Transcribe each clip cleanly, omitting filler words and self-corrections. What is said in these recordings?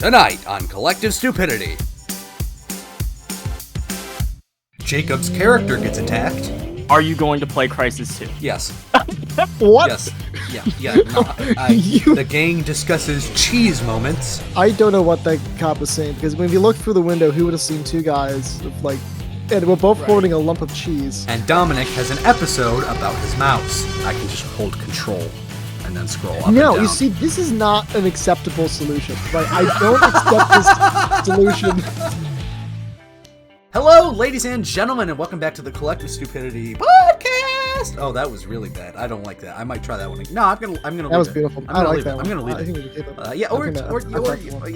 Tonight on Collective Stupidity. Jacob's character gets attacked. Are you going to play Crisis 2? Yes. What? Yes. Yeah. No, the gang discusses cheese moments. I don't know what that cop was saying, because when you look through the window, he would have seen two guys with, and we're both holding a lump of cheese. And Dominic has an episode about his mouse. I can just hold control and then scroll up and No, down. you see, this is not an acceptable solution. Right? I don't accept this solution. Hello, ladies and gentlemen, and welcome back to the Collective Stupidity podcast. Oh, that was really bad. I don't like that. I might try that one. No, I'm gonna. That leave was it. beautiful. I'm gonna like leave that it. one. I'm gonna leave I it. think we can keep it. Yeah,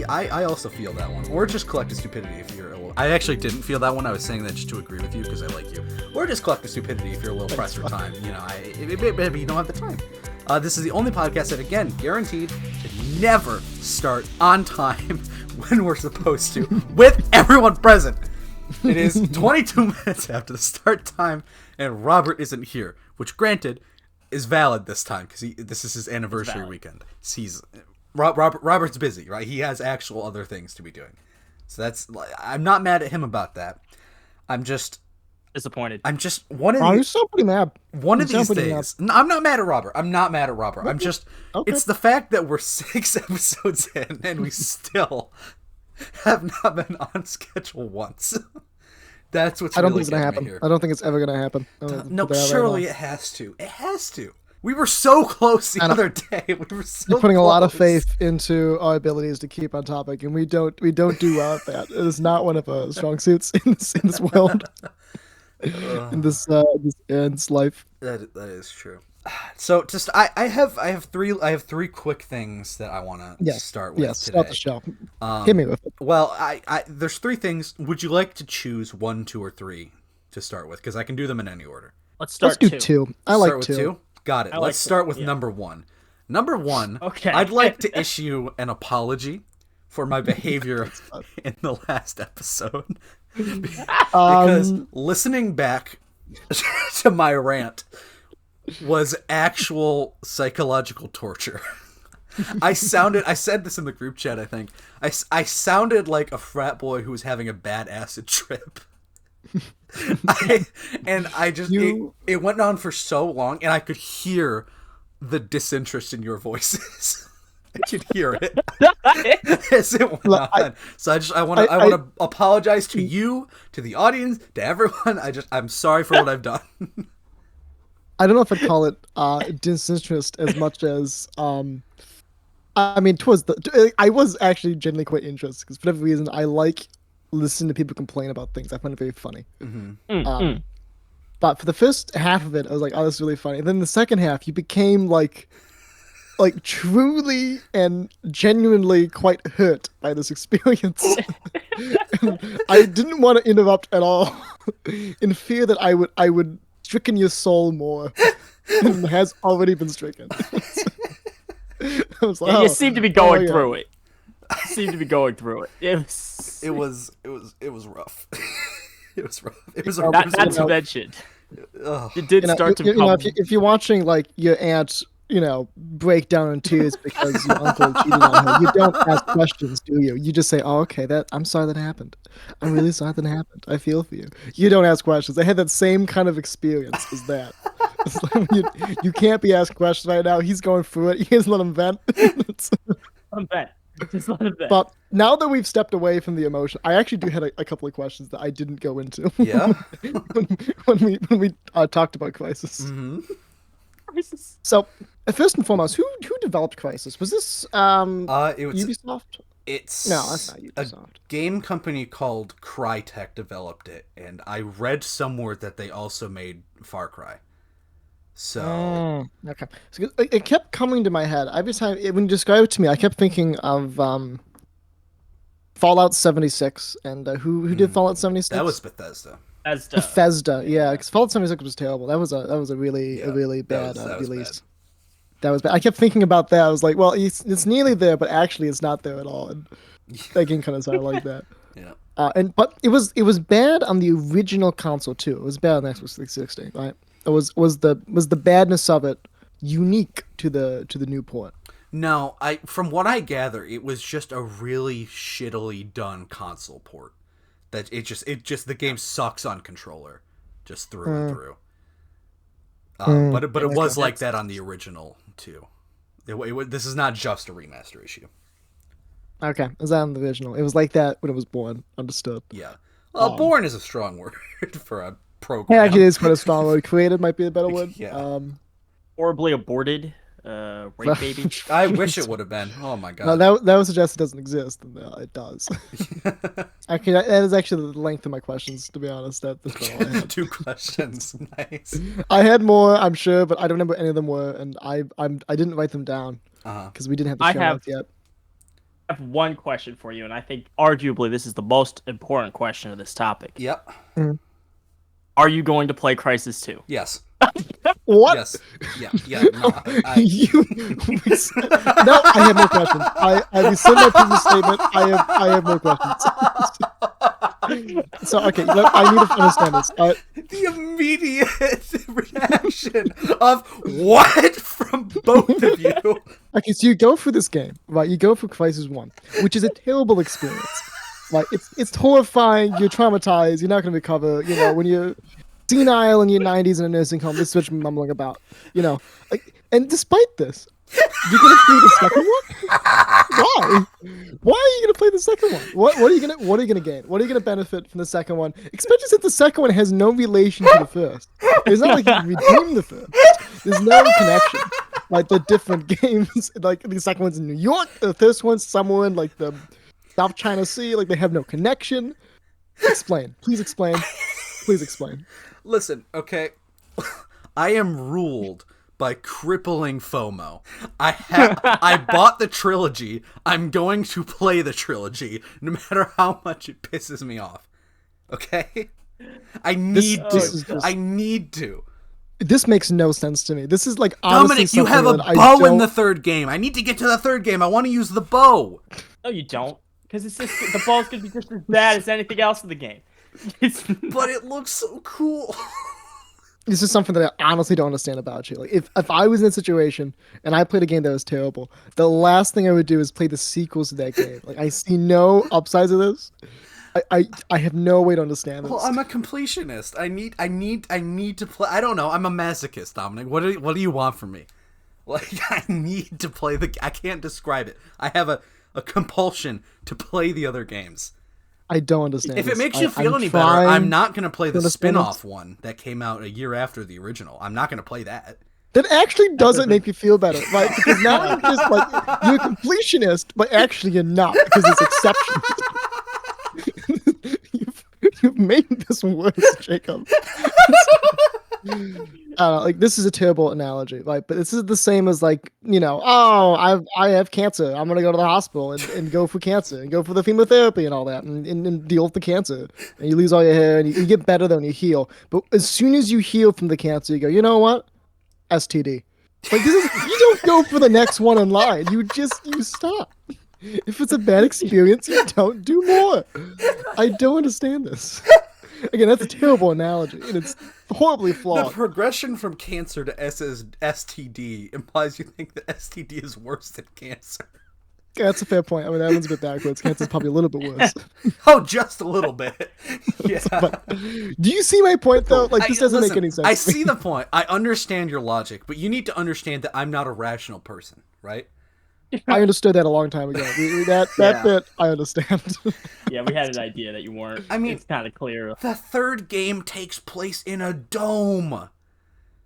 I also feel that one. Or just Collective Stupidity if you're a little. I actually didn't feel that one. I was saying that just to agree with you because I like you. Or just Collective Stupidity if you're a little pressed for time. You know, maybe you don't have the time. This is the only podcast that, again, guaranteed to never start on time when we're supposed to, with everyone present. It is 22 minutes after the start time, and Robert isn't here, which, granted, is valid this time because this is his anniversary weekend. Robert's busy, right? He has actual other things to be doing, so I'm not mad at him about that. I'm just disappointed. You're so pretty mad. One of these days. No, I'm not mad at Robert. Okay. I'm just. Okay. It's the fact that we're 6 episodes in and we still have not been on schedule once. That's what's. I don't really think it's gonna happen. here. I don't think it's ever gonna happen. No, surely it has to. It has to. We were so close the other day. We were so. You're putting close. a lot of faith into our abilities to keep on topic, and we don't do well at that. It is not one of our strong suits in this world. In this life. That is true. So just I have three quick things that I want to start with today. Start the show. Hit me with it. Well, there's three things. Would you like to choose 1, 2, or 3 to start with? Because I can do them in any order. Let's do two. I like start with two. Got it. Let's start with number 1. Number 1. Okay. I'd like to issue an apology for my behavior in the last episode. Because listening back to my rant was actual psychological torture. I said this in the group chat, I think. I sounded like a frat boy who was having a bad acid trip. It went on for so long, and I could hear the disinterest in your voices. I could hear it as it went on. So I want to apologize to you, to the audience, to everyone. I'm sorry for what I've done. I don't know if I'd call it disinterest as much as I was actually genuinely quite interested because for whatever reason I like listening to people complain about things. I find it very funny. Mm-hmm. But for the first half of it, I was like, "Oh, this is really funny." And then the second half, you became like truly and genuinely quite hurt by this experience. I didn't want to interrupt at all, in fear that I would stricken your soul more than has already been stricken. I was like, you seem to be going through it. You seem to be going through it. It was rough. It was rough. Not to mention, it did start to become... if you're watching like your aunt, break down in tears because your uncle cheated on her, you don't ask questions, do you? You just say, "Oh, okay, I'm sorry that happened. I'm really sorry that happened. I feel for you." You don't ask questions. I had that same kind of experience as that. It's like, you can't be asked questions right now. He's going through it. You just let him vent. I'm vent. Just let him vent. But now that we've stepped away from the emotion, I actually do have a couple of questions that I didn't go into. Yeah. when we talked about Crisis. Mm-hmm. So, first and foremost, who developed Crisis? Was this Ubisoft? No, that's not Ubisoft. A game company called Crytek developed it, and I read somewhere that they also made Far Cry. So okay, so it kept coming to my head every time when you described it to me. I kept thinking of Fallout 76, and who did Fallout 76? That was Bethesda. Bethesda, yeah, because Fallout 76 was terrible. That was a really bad release. That was bad. I kept thinking about that. I was like, well, it's nearly there, but actually it's not there at all. And that game kind of sounded like that. Yeah. But it was bad on the original console too. It was bad on the Xbox 360, right? Was the badness of it unique to the new port? No, from what I gather, it was just a really shittily done console port. That it just the game sucks on controller, just through and through. But it was like that on the original too. This is not just a remaster issue. Okay, it was on the original. It was like that when it was born. Understood. Yeah. Well, born is a strong word for a program. Yeah, actually, it is quite a strong word. Created might be a better word. Yeah. Horribly aborted. Rape baby. I wish it would have been. Oh my god. No, that would suggest it doesn't exist. No, it does. Actually, that is actually the length of my questions, to be honest. That's all I had. 2 questions. Nice. I had more, I'm sure, but I don't remember any of them were, and I didn't write them down because we didn't have the show notes yet. I have one question for you, and I think arguably this is the most important question of this topic. Yep. Are you going to play Crysis 2? Yes. What? Yes. Yeah. No, no, I have no questions. I rescind my previous statement. I have no questions. So okay, I need to understand this. The immediate reaction of what from both of you. Okay, so you go through this game, right? You go through Crysis 1, which is a terrible experience. Like it's horrifying. You're traumatized. You're not going to recover. You know, when you're senile in your 90s in a nursing home, this is what you're mumbling about. You know, and despite this, you're gonna play the second one? Why? Why are you gonna play the second one? What are you gonna gain? What are you gonna benefit from the second one? Especially since the second one has no relation to the first. It's not like you redeem the first. There's no connection. Like the different games, like the second one's in New York, the first one's somewhere in like the South China Sea. Like they have no connection. Explain, please explain, please explain. Listen, okay, I am ruled by crippling FOMO. I bought the trilogy. I'm going to play the trilogy, no matter how much it pisses me off. Okay? I need to. I need to. This makes no sense to me. This is like honestly Dominic, you have a bow in the third game. I need to get to the third game. I want to use the bow. No, you don't. Because it's just the ball's gonna be just as bad as anything else in the game. But it looks so cool. This is something that I honestly don't understand about you. Like, if I was in a situation and I played a game that was terrible, the last thing I would do is play the sequels to that game. Like, I see no upsides of this. I have no way to understand this. Well, I'm a completionist. I need to play. I don't know. I'm a masochist, Dominic. What do you want from me? Like, I need to play I can't describe it. I have a compulsion to play the other games. I don't understand. If it makes you feel any better, I'm not going to play the spin-off one that came out a year after the original. I'm not going to play that. That actually doesn't make you feel better, right? Because now you're just like, you're a completionist, but actually you're not, because it's exceptions. You've made this worse, Jacob. Like, this is a terrible analogy, right? But this is the same as, like, you know, oh, I have cancer. I'm gonna go to the hospital and go for cancer and go for the chemotherapy and all that and deal with the cancer. And you lose all your hair and you get better than you heal. But as soon as you heal from the cancer, you go, you know what? STD. Like, this is, you don't go for the next one in line. You stop. If it's a bad experience, you don't do more. I don't understand this. Again, that's a terrible analogy, and it's horribly flawed. The progression from cancer to STD implies you think that STD is worse than cancer. Yeah, that's a fair point. I mean, that one's a bit backwards. Cancer's probably a little bit worse. Oh, just a little bit. Yeah. But, do you see my point, though? Like, this doesn't make any sense. I see the point. I understand your logic, but you need to understand that I'm not a rational person, right? I understood that a long time ago. That bit, I understand. Yeah, we had an idea that you weren't. I mean, it's kind of clear. The third game takes place in a dome.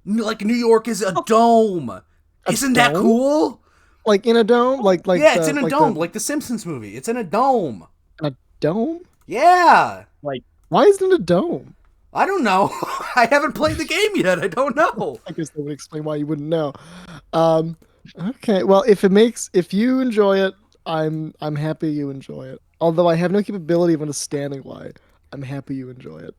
Like, New York is a dome. Isn't that cool? Like, in a dome? Like yeah, it's in a dome, like the Simpsons movie. It's in a dome. A dome? Yeah. Like, why isn't it a dome? I don't know. I haven't played the game yet. I don't know. I guess that would explain why you wouldn't know. Okay, well, if you enjoy it, I'm happy you enjoy it. Although I have no capability of understanding why, I'm happy you enjoy it.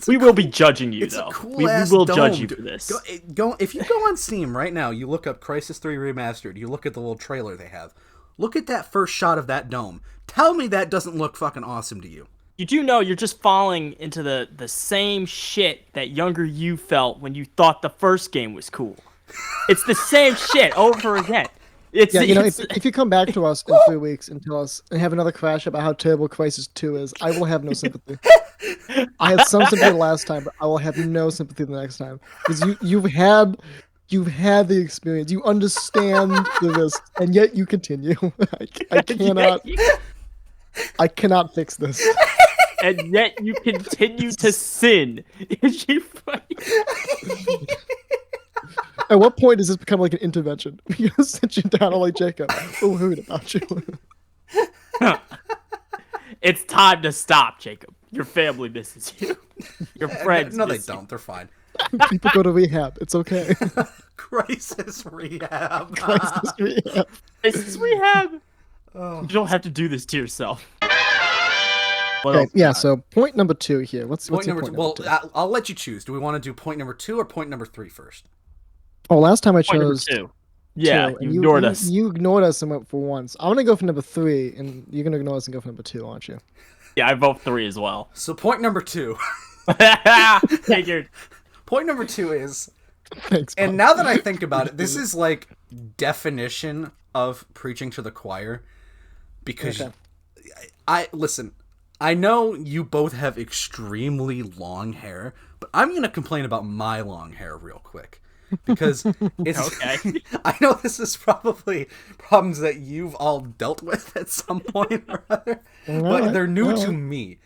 We will be judging you, though. We will judge you for this. If you go on Steam right now, you look up Crysis 3 Remastered, you look at the little trailer they have. Look at that first shot of that dome. Tell me that doesn't look fucking awesome to you. You do know you're just falling into the same shit that younger you felt when you thought the first game was cool. It's the same shit over again. It's Yeah, it's if you come back to us in 3 weeks and tell us and have another crash about how terrible Crisis 2 is, I will have no sympathy. I had some sympathy the last time, but I will have no sympathy the next time because you've had the experience, you understand the risks, and yet you continue. I cannot fix this. and yet you continue to sin. Is you At what point does this become like an intervention? We gotta sit you down, I'm like, Jacob, we're worried about you. It's time to stop, Jacob. Your family misses you. Your friends No, they miss you. don't. They're fine. People go to rehab. It's okay. Crisis rehab. Crisis rehab. This is rehab. Oh. You don't have to do this to yourself. What Okay, else we yeah, got? so point number 2 here. What's Point your number point two. number Well, two? I'll let you choose. Do we want to do point number 2 or point number 3 first? Oh, last time I Point number chose 2. Yeah, two, you and ignored us. You ignored us and went for once. I'm gonna go for number 3, and you're gonna ignore us and go for number 2, aren't you? Yeah, I vote 3 as well. So point number 2. Figured. Point number 2 is, Thanks. and Bob. now that I think about it, this is like definition of preaching to the choir, because Okay. I listen. I know you both have extremely long hair, but I'm gonna complain about my long hair real quick. Because it's Okay. I know this is probably problems that you've all dealt with at some point or other, but they're new to me.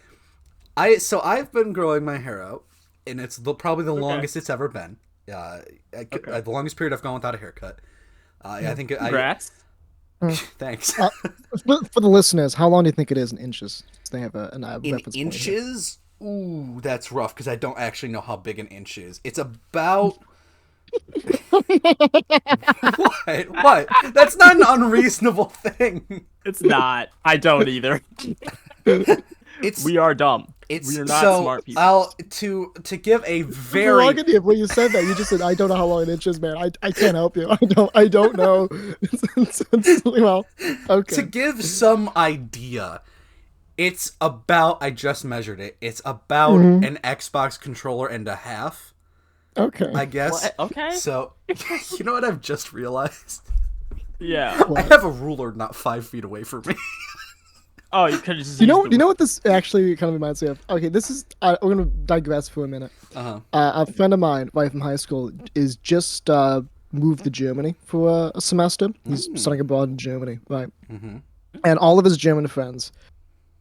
I've been growing my hair out, and it's probably the longest it's ever been. The longest period I've gone without a haircut. I think Congrats. Thanks. For the listeners, how long do you think it is in inches? So they have an In reference point here. inches? Ooh, that's rough because I don't actually know how big an inch is. It's about What? That's not an unreasonable thing. It's not. I don't either. It's We are dumb. it's We are not so smart people. I'll to give a very Prerogative when you said that. You just said, "I don't know how long an inch is, man. I can't help you. I don't know." Well, okay. to give some idea. It's about I just measured it. It's about an Xbox controller and a half, Okay. I guess. What? Okay. So, you know what I've just realized? Yeah. I have a ruler not 5 feet away from me. Oh, you could have just. You know used the- what this actually kind of reminds me of? Okay, this is we're gonna digress for a minute. Uh-huh. A friend of mine, right from high school, is just moved to Germany for a semester. He's studying abroad in Germany, right? Mm-hmm. And all of his German friends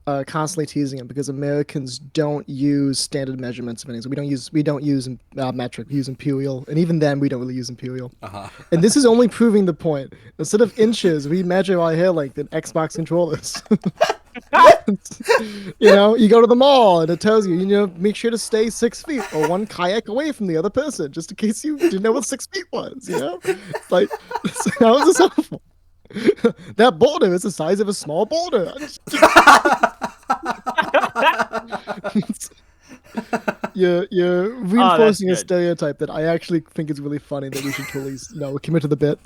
are constantly teasing him because Americans don't use standard measurements of anything. So we don't use metric. We use imperial, and even then we don't really use imperial. Uh-huh. And this is only proving the point. Instead of inches, we measure our hair length in Xbox controllers. You go to the mall and it tells you, make sure to stay 6 feet or one kayak away from the other person, just in case you didn't know what 6 feet was. It's like, how is this helpful? That boulder is the size of a small boulder. You're reinforcing a good. stereotype that I actually think is really funny that we should totally, commit to the bit.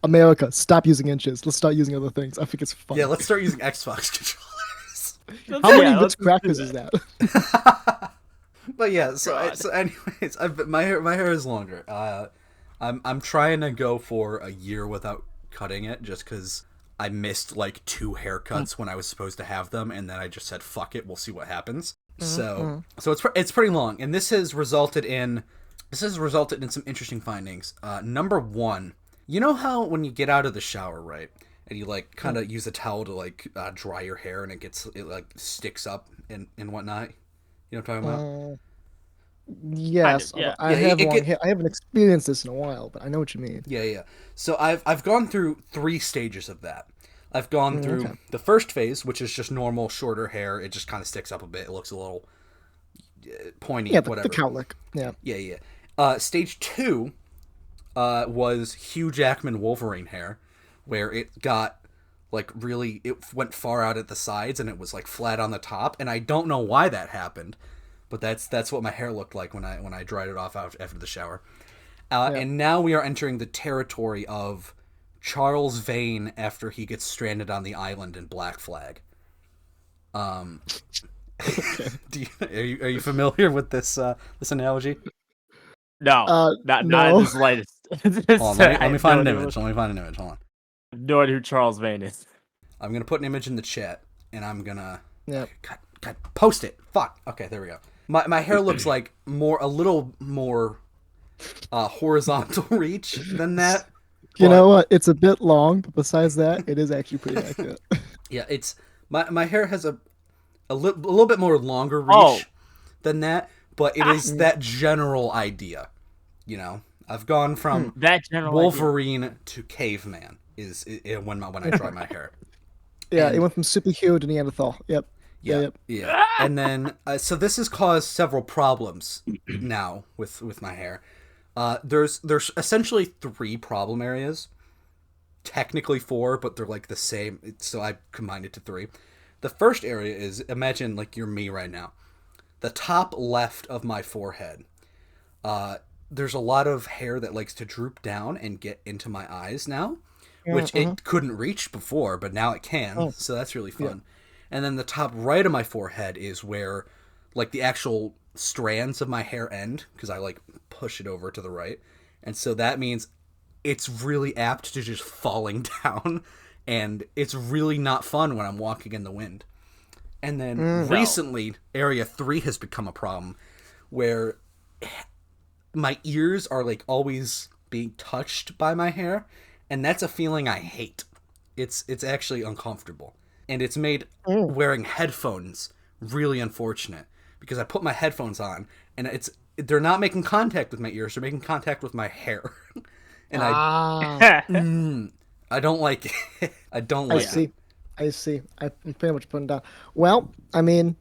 America, stop using inches. Let's start using other things. I think it's funny. Yeah, let's start using Xbox controllers. How many Yeah, Ritz let's do crackers that. is that? But yeah, so God. anyways, my hair is longer. I'm trying to go for a year without cutting it, just because I missed like 2 haircuts when I was supposed to have them, and then I just said fuck it, we'll see what happens. So it's pretty long, and this has resulted in some interesting findings. Number 1, you know how when you get out of the shower, right, and you like kind of use a towel to like dry your hair, and it like sticks up and whatnot. You know what I'm talking about? Yes, Kind of, yeah. I Yeah, have it long get- hair. I haven't experienced this in a while, but I know what you mean. Yeah. So I've gone through 3 stages of that. I've gone through okay. the first phase, which is just normal, shorter hair. It just kind of sticks up a bit. It looks a little pointy, Yeah, whatever. the cowlick. Yeah. Yeah. Stage 2 was Hugh Jackman Wolverine hair, where it got like it went far out at the sides and it was like flat on the top, and I don't know why that happened, but that's what my hair looked like when I dried it off after the shower. And now we are entering the territory of Charles Vane after he gets stranded on the island in Black Flag. Are you familiar with this analogy? No, not no. in the slightest. Hold on, let me find an image. Hold on. No idea who Charles Vane is. I'm gonna put an image in the chat, and I'm gonna Yep. God, post it. Fuck. Okay, there we go. My hair looks like a little more horizontal reach than that. You know what? It's a bit long, but besides that, it is actually pretty accurate. Yeah, it's my hair has a little bit more longer reach than that, but it is that general idea. You know, I've gone from That general Wolverine to caveman is when I dry my hair. Yeah, it went from superhero to Neanderthal. Yep. Yeah. And then so this has caused several problems now with my hair. There's essentially 3 problem areas. Technically 4, but they're like the same, so I combined it to 3. The first area is, imagine like you're me right now. The top left of my forehead. There's a lot of hair that likes to droop down and get into my eyes now, which it couldn't reach before, but now it can. So that's really fun. And then the top right of my forehead is where like the actual strands of my hair end, because I like push it over to the right. And so that means it's really apt to just falling down, and it's really not fun when I'm walking in the wind. And then recently, Area 3 has become a problem, where my ears are like always being touched by my hair, and that's a feeling I hate. It's actually uncomfortable. And it's made wearing headphones really unfortunate, because I put my headphones on, and they're not making contact with my ears, they're making contact with my hair. And I don't like it. I don't like it. I see. I'm pretty much putting down. Well, I mean,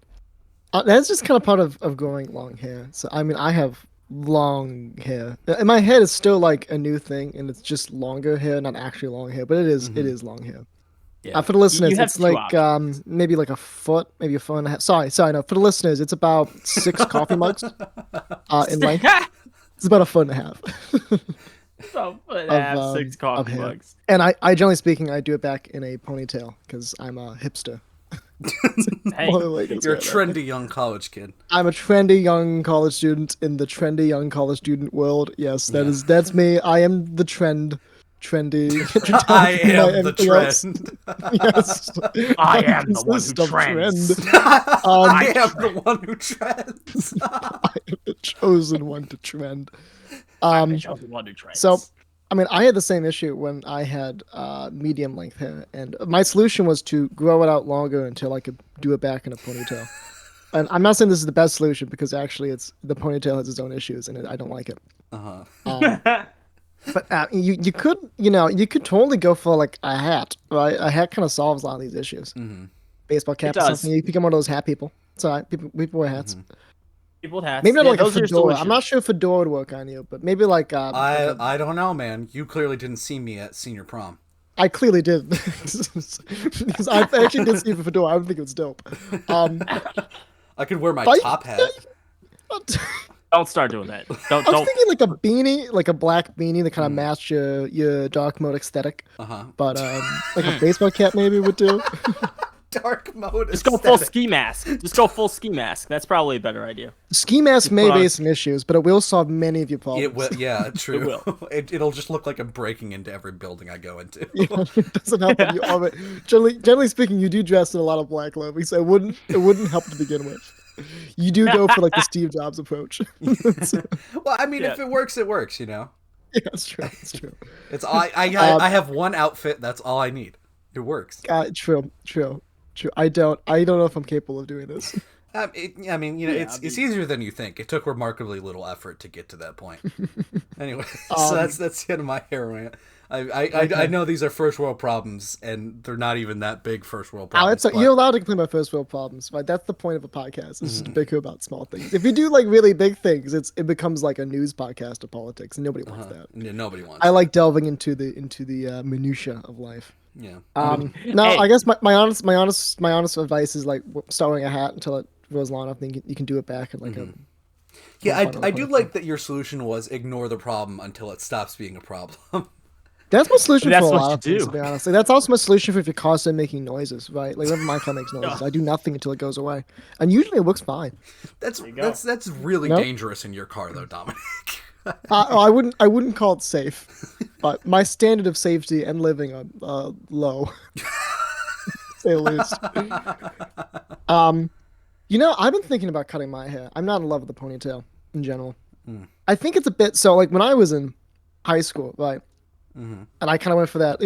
that's just kind of part of growing long hair. So, I mean, I have long hair. In my head, it's still like a new thing, and it's just longer hair, not actually long hair, but it is long hair. Yeah. For the listeners, have it's two like maybe like a foot, maybe a foot and a half. Sorry, no. For the listeners, it's about 6 coffee mugs in length. It's about a foot and a half. So, of 6 coffee hair. mugs. And I generally speaking, I do it back in a ponytail because I'm a hipster. Hey, You're a trendy young college kid. I'm a trendy young college student in the trendy young college student world. Yes, that's me. I am the trend. Trendy. I am the trend. Yes. I am the one who trends. I am the one who trends. I am the chosen one to trend. I'm the chosen one who trends. So, I mean, I had the same issue when I had medium length hair, and my solution was to grow it out longer until I could do it back in a ponytail. And I'm not saying this is the best solution, because actually, the ponytail has its own issues, and I don't like it. But you could totally go for like a hat, right? A hat kind of solves a lot of these issues. Baseball cap or something. You become one of those hat people. It's all right. People wear hats. People with hats. Maybe not like a those are your fedora. I'm solutions. not sure if fedora would work on you, but maybe like I don't know, man. You clearly didn't see me at senior prom. I clearly did. Because I actually did see the fedora. I would think it was dope. I could wear my top hat. Don't start doing that. I was thinking like a beanie, like a black beanie that kind of matched your dark mode aesthetic. But like a baseball cap maybe would do. Dark mode. Just go full ski mask. Just go full ski mask. That's probably a better idea. Ski mask may raise some issues, but it will solve many of your problems. It will, yeah, true. It will. It'll just look like I'm breaking into every building I go into. Yeah, it doesn't help when you already. Generally speaking, you do dress in a lot of black clothing, so it wouldn't help to begin with. You do go for like the Steve Jobs approach. Well, I mean, if it works, it works. You know. Yeah, it's true. It's true. It's I have one outfit. That's all I need. It works. True. I don't know if I'm capable of doing this. I mean, you know, it's easier than you think. It took remarkably little effort to get to that point. Anyway, so that's the end of my hair rant. I know these are first world problems, and they're not even that big first world problems. You're allowed to complain about first world problems, right? That's the point of a podcast. Is just to bicker about small things. If you do like really big things, it becomes like a news podcast of politics, and nobody wants that. Yeah, nobody wants. I like delving into the minutia of life. Yeah. No, I guess my honest advice is like start wearing a hat until it grows long enough, then you can do it back and like a. Yeah, I do like that your solution was ignore the problem until it stops being a problem. That's my solution for a what lot you of things, do. to be honest. Like, that's also my solution for if you're constantly making noises, right? Like whenever my car makes noises, I do nothing until it goes away, and usually it works fine. That's really dangerous in your car, though, Dominic. I wouldn't call it safe, but my standard of safety and living are low, to say the least. I've been thinking about cutting my hair. I'm not in love with the ponytail in general. Mm. I think it's a bit so like when I was in high school, right? Mm-hmm. And I kind of went for that,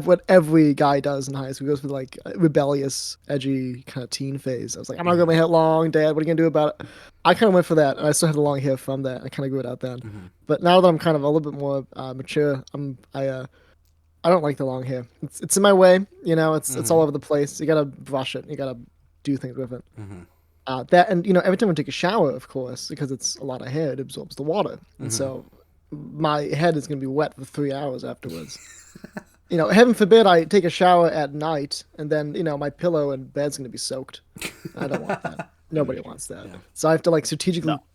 what every guy does in high school, goes for like a rebellious, edgy kind of teen phase. I was like, I'm not gonna my hair long, Dad. What are you gonna do about it? I kind of went for that, and I still had the long hair from that. I kind of grew it out then. Mm-hmm. But now that I'm kind of a little bit more mature, I don't like the long hair. It's in my way, it's all over the place. You gotta brush it. You gotta do things with it. Mm-hmm. That and every time I take a shower, of course, because it's a lot of hair, it absorbs the water, and so my head is gonna be wet for 3 hours afterwards. Heaven forbid I take a shower at night and then my pillow and bed's gonna be soaked. I don't want that. Nobody wants that. Yeah. So I have to like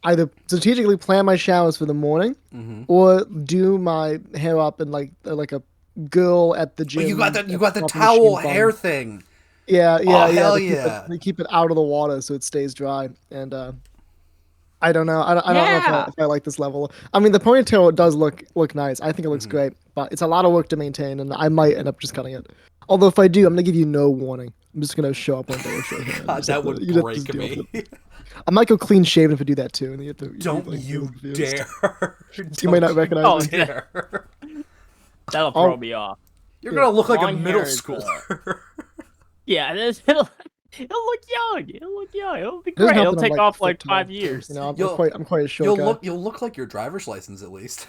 either strategically plan my showers for the morning, Mm-hmm. or do my hair up in like a girl at the gym. You got the popping towel machine hair bun. thing. Yeah. Hell They yeah. they keep it out of the water so it stays dry. And I don't know. I don't know if I like this level. I mean, the ponytail does look nice. I think it looks great, but it's a lot of work to maintain, and I might end up just cutting it. Although if I do, I'm gonna give you no warning. I'm just gonna show up one day with short hair. God, that would break me. I might go clean shaven if I do that too. And you have to, Don't like, you confused. dare. You might not recognize Don't me. dare. That'll throw me off. You're gonna look like a Long middle hair is, schooler. Yeah, it'll look young. It'll look young. It'll be It doesn't great. help It'll that I'm, take off foot like tall. 5 years. I'm quite a short guy. You'll look like your driver's license at least.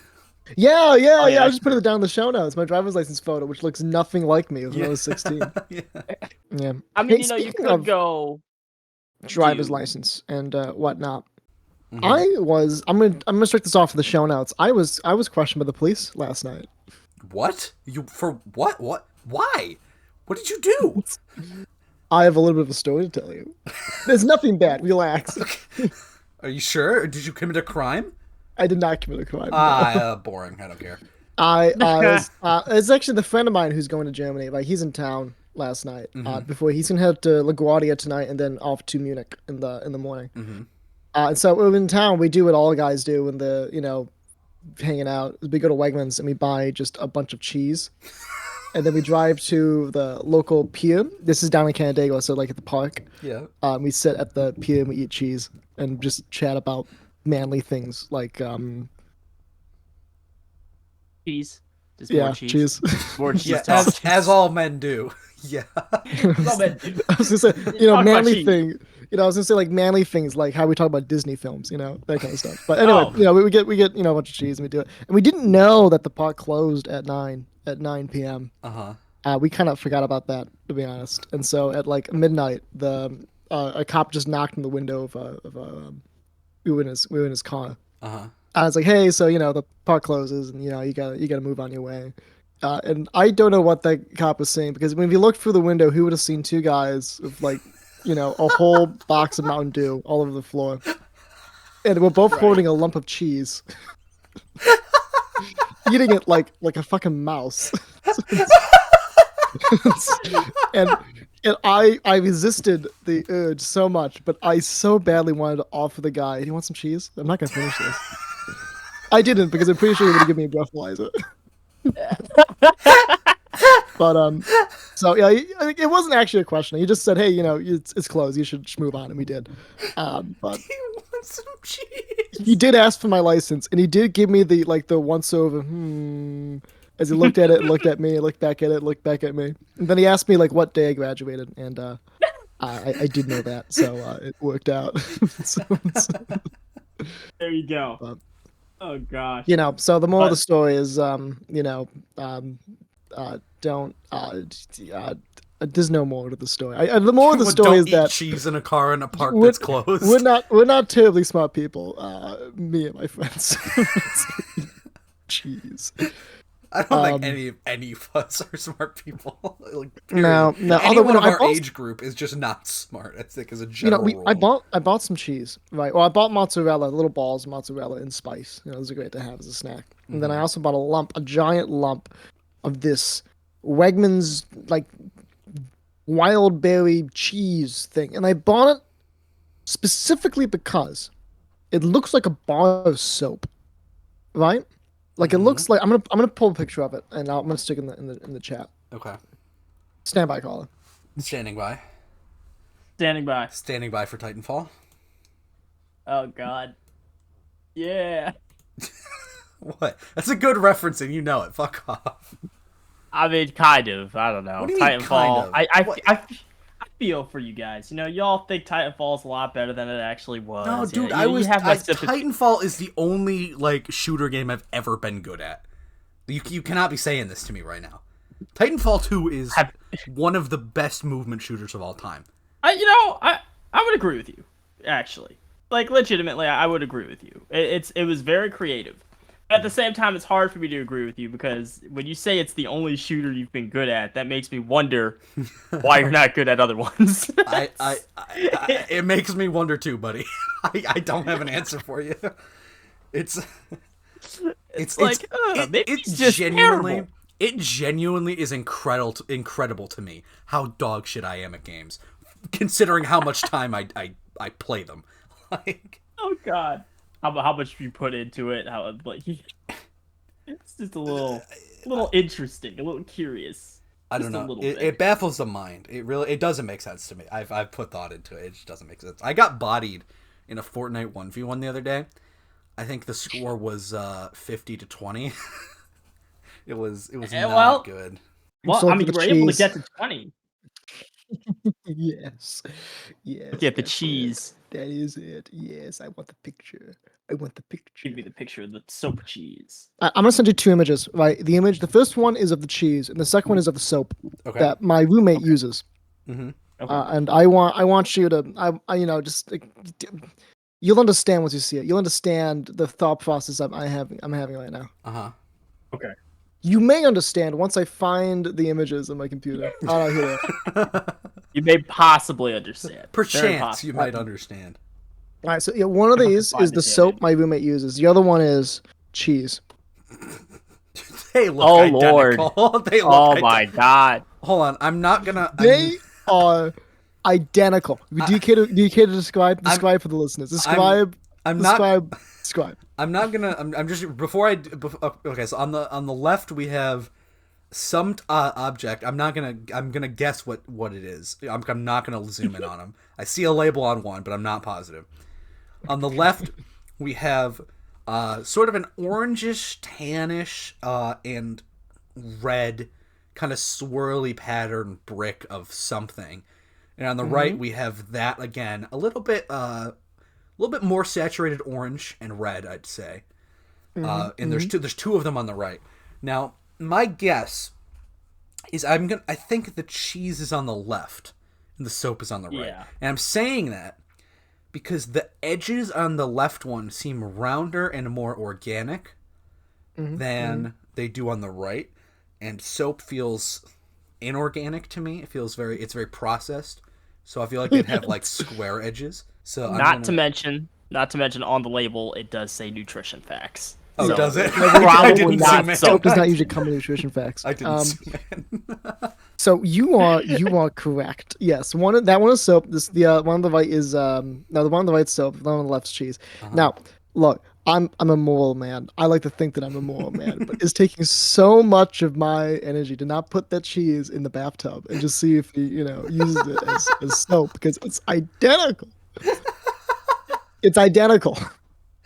Yeah. yeah, I just put it down in the show notes. My driver's license photo, which looks nothing like me when I was 16. Yeah. Yeah. I mean, Hey, you speaking could of go driver's do- license and whatnot. Mhm. I'm gonna strike this off for the show notes. I was questioned by the police last night. What? For what? What? Why? What did you do? I have a little bit of a story to tell you. There's nothing bad. Relax. Are you sure? Did you commit a crime? I did not commit a crime. No. Boring. I don't care. It's actually the friend of mine who's going to Germany. Like he's in town last night. Mhm. Before he's gonna head to LaGuardia tonight and then off to Munich in the morning. Mm-hmm. And so we're in town. We do what all guys do when they're hanging out. We go to Wegmans and we buy just a bunch of cheese. And then we drive to the local pier. This is down in Canandaigua, so like at the park. Yeah. We sit at the pier and we eat cheese and just chat about manly things like cheese. Just more cheese. cheese. More cheese. Yeah. talk. As all men do. Yeah. I was gonna say, Talk about manly cheese. thing. I was gonna say like manly things, like how we talk about Disney films, that kind of stuff. But anyway, we get a bunch of cheese and we do it, and we didn't know that the park closed at 9 p.m. We kind of forgot about that, to be honest. And so at like midnight, a cop just knocked on the window of we were in his car. I was like, hey, so the park closes, and you gotta move on your way. And I don't know what that cop was saying, because if you looked through the window, he would have seen two guys with like, a whole box of Mountain Dew all over the floor, and we're both holding a lump of cheese, eating it like a fucking mouse. and I resisted the urge so much, but I so badly wanted to offer the guy, "Do you want some cheese? I'm not gonna finish this." I didn't, because I'm pretty sure he would have given me a breathalyzer. But so yeah, it wasn't actually a question. He just said, "Hey, it's closed. You should move on," and we did. But Do you want some cheese? he did ask for my license, and he did give me the once over. As he looked at it, looked at me, looked back at it, looked back at me, and then he asked me like what day I graduated, and I did know that, so it worked out. There you go. Oh gosh. So the moral of the story is, don't. There's no moral to the story. The moral of the story is don't eat that cheese in a car in a park that's closed. we're not terribly smart people. Me and my friends. Cheese. I don't think any of us are smart people. Like, No. Anyone of our age group is just not smart. I think as a general rule. I bought some cheese, right? Well, I bought mozzarella, little balls of mozzarella in spice. Those are great to have as a snack. And then I also bought a giant lump of this Wegmans like wild berry cheese thing, and I bought it specifically because it looks like a bar of soap. right? Like it Mhm. looks like I'm gonna pull a picture of it and I'm gonna stick it in the chat. Okay. Stand by, caller. Standing by. Standing by. Standing by for Titanfall. Oh God. Yeah. What? That's a good reference, and you know it. Fuck off. I mean, kind of. I don't know. What do you mean, Titanfall. kind of? What? I feel for you guys. You know, y'all think Titanfall's a lot better than it actually was. No, You dude, know, you have my sympathy. Titanfall is the only like shooter game I've ever been good at. You cannot be saying this to me right now. Titanfall 2 is one of the best movement shooters of all time. I would agree with you, actually. Like, legitimately, I would agree with you. It was very creative. At the same time, it's hard for me to agree with you because when you say it's the only shooter you've been good at, that makes me wonder why you're not good at other ones. It makes me wonder too, buddy. I don't have an answer for you. It's like, maybe it's just terrible. It genuinely is incredible to me how dog shit I am at games, considering how much time I play them. Like, oh God, how much you put into it? It's just a little interesting, a little curious. I don't know. It baffles the mind. It doesn't make sense to me. I've put thought into it. It just doesn't make sense. I got bodied in a Fortnite 1v1 the other day. I think the score was 50-20. It was not good. Well, I mean, you were able to get to 20. Yes. Get the cheese. That is it. Yes, I want the picture. I want the picture. Give me the picture of the soap cheese. I'm gonna send you two images. Right, the first one is of the cheese, and the second one is of the soap that my roommate uses. Mm-hmm. Okay. And I want you to, just you'll understand once you see it. You'll understand the thought process I'm having right now. Okay. You may understand once I find the images on my computer. Oh, here. You may possibly understand. Perchance you might understand. All right, so yeah, one of these is the soap my roommate uses. The other one is cheese. They look identical. Lord. They look oh my God. Hold on, I'm not gonna. They are identical. Do you care to describe for the listeners? Describe. I'm not gonna. I'm just okay. So on the left we have some object. I'm gonna guess what it is. I'm not gonna zoom in on them. I see a label on one, but I'm not positive. On the left we have sort of an orangish, tannish, and red kind of swirly pattern brick of something. And on the right we have that again, a little bit more saturated orange and red, I'd say. And there's two of them on the right. Now, my guess is I think the cheese is on the left and the soap is on the right. Yeah. And I'm saying that because the edges on the left one seem rounder and more organic than they do on the right. And soap feels inorganic to me. It's very processed. So I feel like they'd have like square edges. So not to mention on the label it does say nutrition facts. Oh, so does it? Probably not. Soap does not usually come with nutrition facts. I didn't zoom in. So you are correct. Yes, that one is soap. The one on the right is the one on the right is soap. The one on the left is cheese. Now, look, I'm a moral man. I like to think that I'm a moral man, but it's taking so much of my energy to not put that cheese in the bathtub and just see if he uses it as soap because it's identical. It's identical.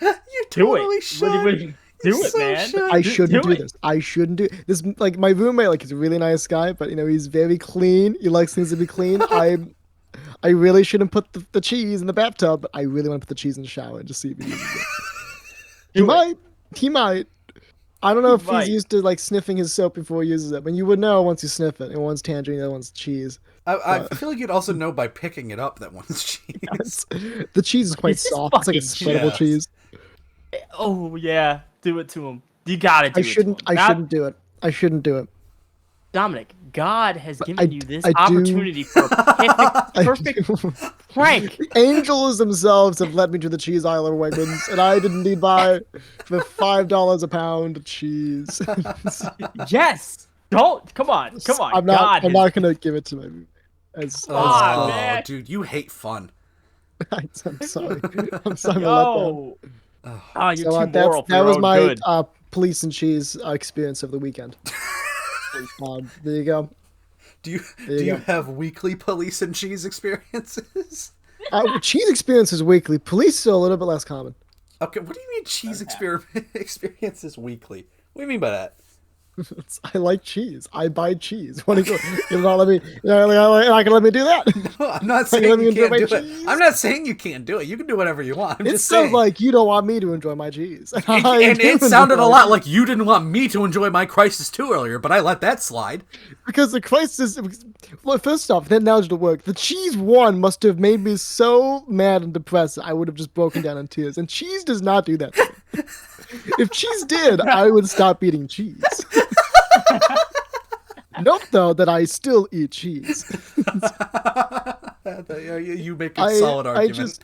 You totally should. Do it, man. I shouldn't do this. I shouldn't do this. Like my roommate, like he's a really nice guy, but he's very clean. He likes things to be clean. I really shouldn't put the cheese in the bathtub, but I really want to put the cheese in the shower and just see if he uses it. He might. I don't know if he's used to like sniffing his soap before he uses it, but you would know once you sniff it. And one's tangerine, the other one's cheese. I feel like you'd also know by picking it up that one's cheese. The cheese is quite soft. It's like a spreadable cheese. Oh yeah, do it to him. You gotta do it. I shouldn't do it. Dominic, God has given you this opportunity for a perfect prank. Angels themselves have led me to the cheese aisle of Wegmans, and I didn't need buy the $5 a pound of cheese. Yes. Don't come on. I'm not gonna give it to my. Man. Dude, you hate fun. I'm sorry. I'm sorry. Yo, Oh, you're So too moral for that your was own my good. police and cheese experience of the weekend. There you go. Do you There do you you go. have weekly police and cheese experiences? Cheese experience is weekly. Police are a little bit less common. Okay, what do you mean cheese Okay. experiences weekly? What do you mean by that? I like cheese. I buy cheese. What do you not let me? You're not gonna let me do that. No, I'm not Not gonna let saying me you enjoy can't my do it. I'm cheese. not saying you can't do it. You can do whatever you want. I'm It just sounds saying. like you don't want me to enjoy my cheese. And I And do it enjoy sounded a my lot cheese. like you didn't want me to enjoy my Crisis 2 earlier, but I let that slide. Because the crisis. Well, first off, that analogy to work. The cheese one must have made me so mad and depressed. I would have just broken down in tears. And cheese does not do that to me. If cheese did, I would stop eating cheese. Note though that I still eat cheese. You make a solid I argument.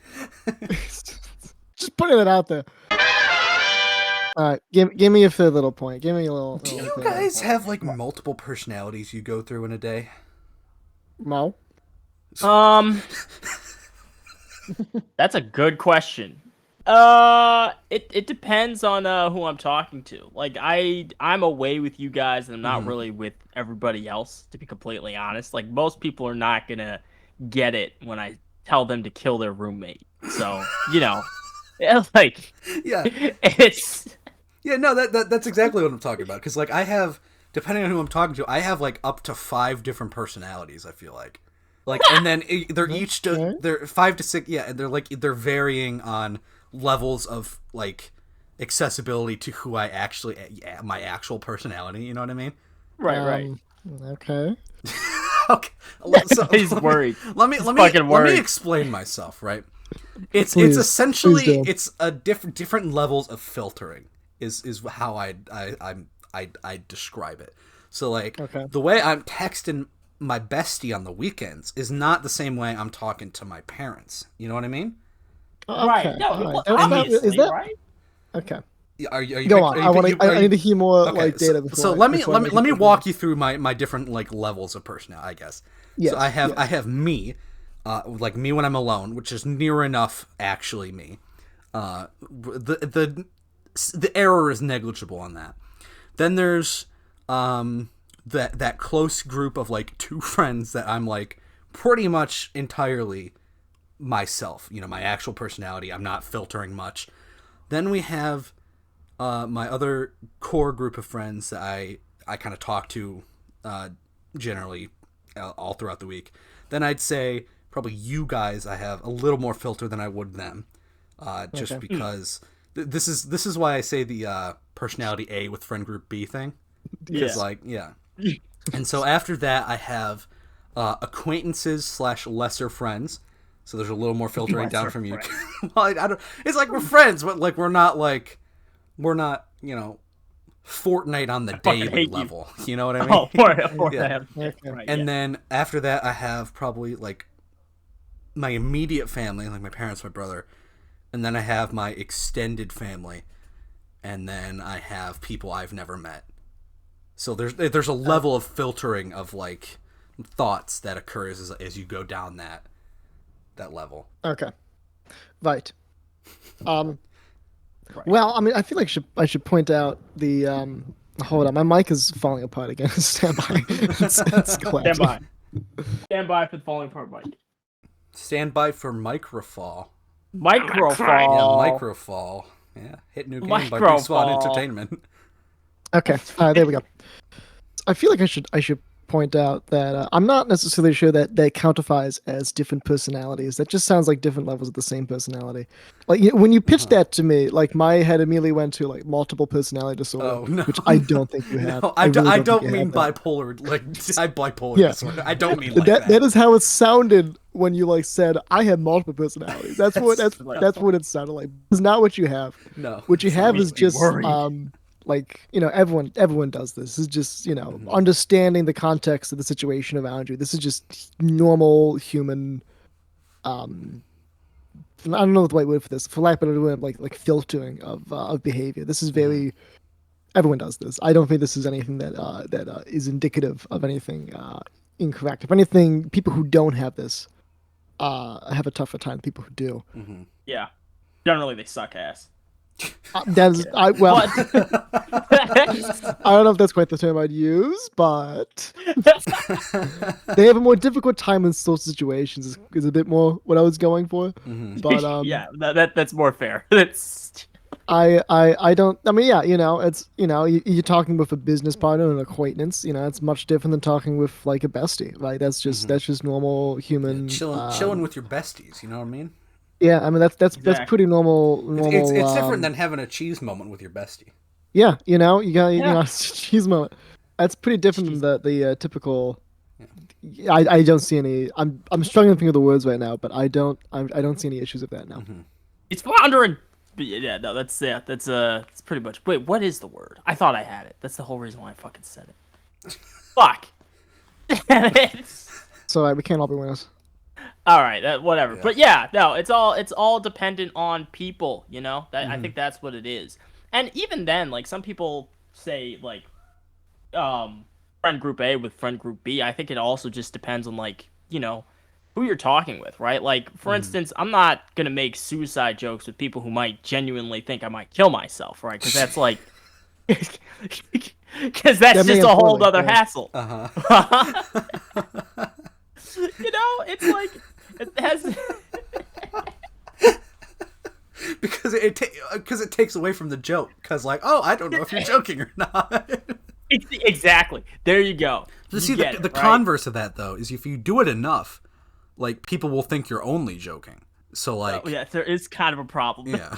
just putting it out there. All right, give me a third little point. Give me a little. Do little you third guys little have like multiple personalities you go through in a day? point. Um, that's a good question. It depends on who I'm talking to. Like I'm away with you guys, and I'm not really with everybody else. To be completely honest, like most people are not gonna get it when I tell them to kill their roommate. So yeah, like Yeah. it's Yeah, no, that's exactly what I'm talking about. Because like I have, depending on who I'm talking to, I have like up to 5 different personalities. I feel like, and then they're each Okay. they're 5 to 6. Yeah, and they're varying on levels of like accessibility to who I actually my actual personality. You know what I mean? right. Okay. Okay. So, He's worried. Let me He's let me fucking let me worried. explain myself. Right. It's Please essentially do. it's a different levels of filtering is how I describe it. So like Okay. the way I'm texting my bestie on the weekends is not the same way I'm talking to my parents. You know what I mean? Right. Okay. No, All right. well, That's not. Is obviously, that right? okay? Are you Go on. I need to hear more Okay, like data before. so let me before I make a let me judgment. walk you through my different like levels of personality, I guess. So Yes. Yes. I have me, like me when I'm alone, which is near enough actually me. The error is negligible on that. Then there's that close group of like 2 friends that I'm like pretty much entirely myself. You know, my actual personality. I'm not filtering much. Then we have my other core group of friends that I kind of talk to generally all throughout the week. Then I'd say probably you guys I have a little more filter than I would them, just Okay. because this is why I say the personality A with friend group B thing, because Yeah. like yeah. And so after that I have acquaintances / lesser friends. So there's a little more filtering down Lesser from you. friends. Well, I don't. It's like we're friends, but like we're not Fortnite on the fucking daily hate you. level. You know what I mean? Oh, for Yeah. that. Okay. Right. And Yeah. then after that, I have probably like my immediate family, like my parents, my brother, and then I have my extended family, and then I have people I've never met. So there's a level of filtering of like thoughts that occurs as you go down that level. Okay. Right. Right. Well, I mean, I feel like I should point out the Hold on, my mic is falling apart again. Stand by. It's collapsing. Stand by. Stand by for the falling apart mic. Stand by for Microfall. Microfall. Yeah, Microfall. Yeah, hit new game by Big Swan Microfall. Entertainment. Okay. There we go. I feel like I should point out that I'm not necessarily sure that that countifies as different personalities. That just sounds like different levels of the same personality. Like when you pitched that to me, like my head immediately went to like multiple personality disorder, Oh no, which I don't think you have. No, I really don't think you mean have that. bipolar. Like I bipolar Yeah. disorder. I don't mean like That is how it sounded when you like said I have multiple personalities. That's what it sounded like. It's not what you have. No. What you have is makes me just worried. like everyone does this. It's just understanding the context of the situation around you. This is just normal human. I don't know the right word for this. For lack of a better word, like filtering of behavior. This is very. Everyone does this. I don't think this is anything that is indicative of anything incorrect. If anything, people who don't have this have a tougher time than people who do. Yeah. Generally, they suck ass. That's I well. But I don't know if that's quite the term I'd use, but they have a more difficult time in social situations. Is a bit more what I was going for. But yeah, that's more fair. That's I don't. I mean, yeah, it's you're talking with a business partner, an acquaintance. It's much different than talking with like a bestie, right? That's just normal human. Chilling with your besties. You know what I mean? Yeah, I mean that's Exactly. pretty normal. It's different than having a cheese moment with your bestie. Yeah, you got Yeah. cheese moment. That's pretty different than the typical. I don't see any. I'm struggling to think of the words right now, but I don't see any issues with that now. It's floundering. But yeah, no, that's it's pretty much. Wait, what is the word? I thought I had it. That's the whole reason why I fucking said it. Fuck. So we can't all be winners. All right, whatever. Yeah. But yeah, no, it's all dependent on people. I think that's what it is. And even then, like some people say, like, friend group A with friend group B. I think it also just depends on like who you're talking with, right? Like for instance, I'm not gonna make suicide jokes with people who might genuinely think I might kill myself, right? Because that's like, because that's just a whole other hassle. It's like it has. Because it takes away from the joke. Because like, oh, I don't know if you're joking or not. Exactly. There you go. You see, the converse of that though is if you do it enough, like people will think you're only joking. So like, yeah, there is kind of a problem. Yeah.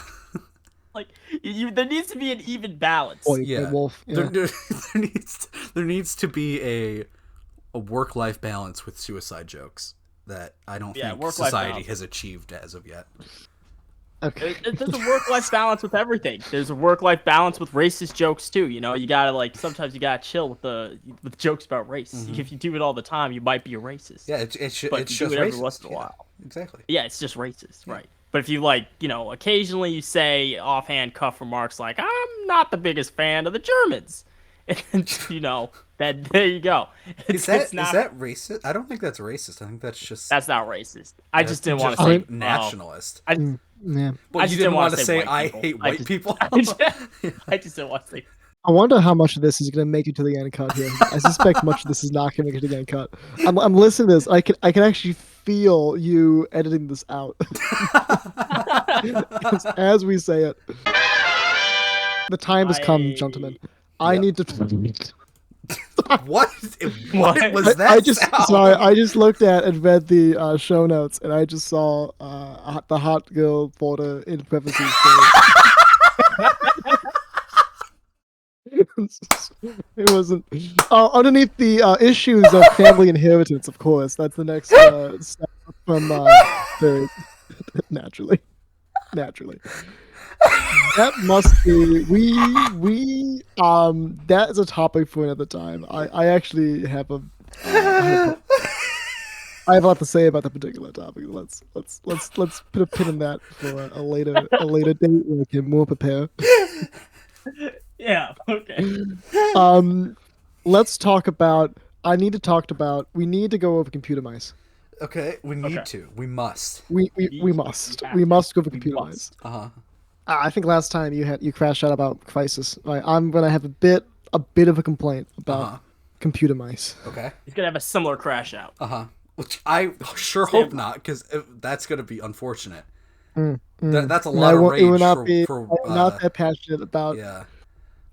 Like there needs to be an even balance. Yeah. Wolf. Yeah. There needs to be a work-life balance with suicide jokes that I don't think society has achieved as of yet. Okay. There's a work-life balance with everything. There's a work-life balance with racist jokes too. You gotta sometimes you gotta chill with jokes about race. If you do it all the time, you might be a racist. Yeah, it's just do it racist. every once in a while. Exactly. Yeah, it's just racist, right? But if you occasionally you say offhand cuff remarks like, "I'm not the biggest fan of the Germans," and that there you go. Is that racist? I don't think that's racist. I think that's not racist. I just didn't want to say nationalist. Yeah. Well, you didn't want to say I hate white people. I just didn't want to say. I wonder how much of this is going to make it to the end cut here. I suspect much of this is not going to make it to the end cut. I'm listening to this. I can actually feel you editing this out as we say it. The time has come, gentlemen. I need to. What was that? I just looked at and read the show notes, and I just saw the hot girl folder in parentheses. It wasn't. Underneath the issues of family inheritance, of course. That's the next step from the naturally. That must be that is a topic for another time. I actually have I have a lot to say about that particular topic. Let's put a pin in that for a later date where we can more prepare. Yeah. Okay. Let's talk about. We need to go over computer mice. Okay, we need to. We must. We must. We must go over computer mice. I think last time you crashed out about Crisis. Right, I'm gonna have a bit of a complaint about computer mice. Okay. He's gonna have a similar crash out. Which I sure hope not, because that's gonna be unfortunate. That's a lot of rage for I'm not that passionate about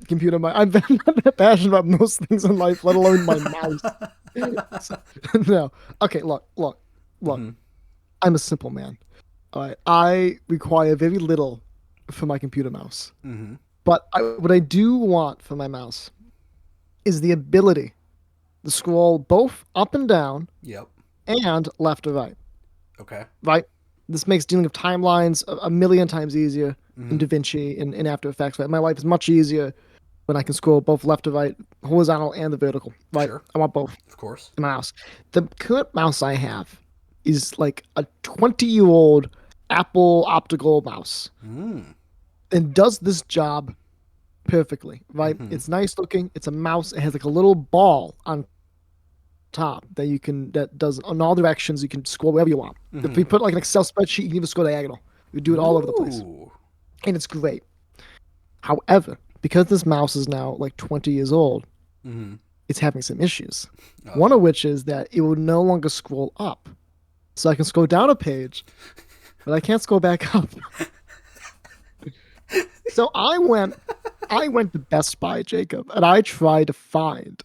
computer mice. I'm not that passionate about most things in life, let alone my mouse. No. Okay. Look. I'm a simple man. All right. I require very little for my computer mouse. But what I do want for my mouse is the ability to scroll both up and down and left or right. Okay. Right? This makes dealing with timelines a million times easier in DaVinci and in After Effects. Right? My life is much easier when I can scroll both left or right, horizontal and the vertical. Right? Sure. I want both. Of course. The mouse. The current mouse I have is like a 20-year-old Apple optical mouse. And does this job perfectly, right? It's nice looking. It's a mouse. It has like a little ball on top that does in all directions. You can scroll wherever you want. If you put like an Excel spreadsheet, you can even scroll diagonal. You do it all over the place. And it's great. However, because this mouse is now like 20 years old, Mm-hmm. it's having some issues. Oh. One of which is that it will no longer scroll up. So I can scroll down a page, but I can't scroll back up. So I went to Best Buy, Jacob, and I tried to find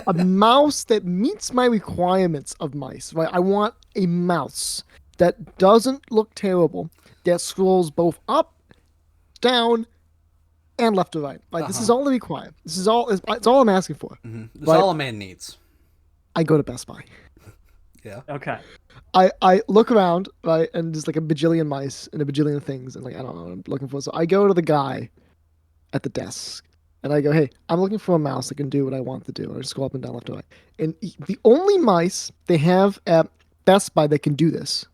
a mouse that meets my requirements of mice, right? I want a mouse that doesn't look terrible, that scrolls both up, down, and left to right. Like, this is all I require. This is all, it's all I'm asking for. Mm-hmm. That's Right? all a man needs. I go to Best Buy. Yeah. Okay. I look around, right, and there's like a bajillion mice and a bajillion things, and like, I don't know what I'm looking for. So I go to the guy at the desk, and I go, hey, I'm looking for a mouse that can do what I want to do. I just go up and down, left to right. And the only mice they have at Best Buy that can do this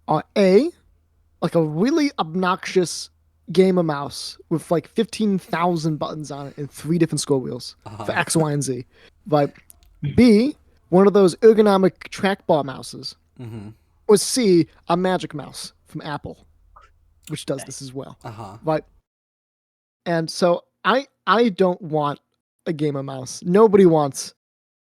are like a really obnoxious gamer mouse with like 15,000 buttons on it and 3 different scroll wheels for X, Y, and Z. But B, one of those ergonomic trackball mouses. Mm-hmm. Or C, a Magic Mouse from Apple, which does this as well. Right? And so I don't want a gamer mouse. Nobody wants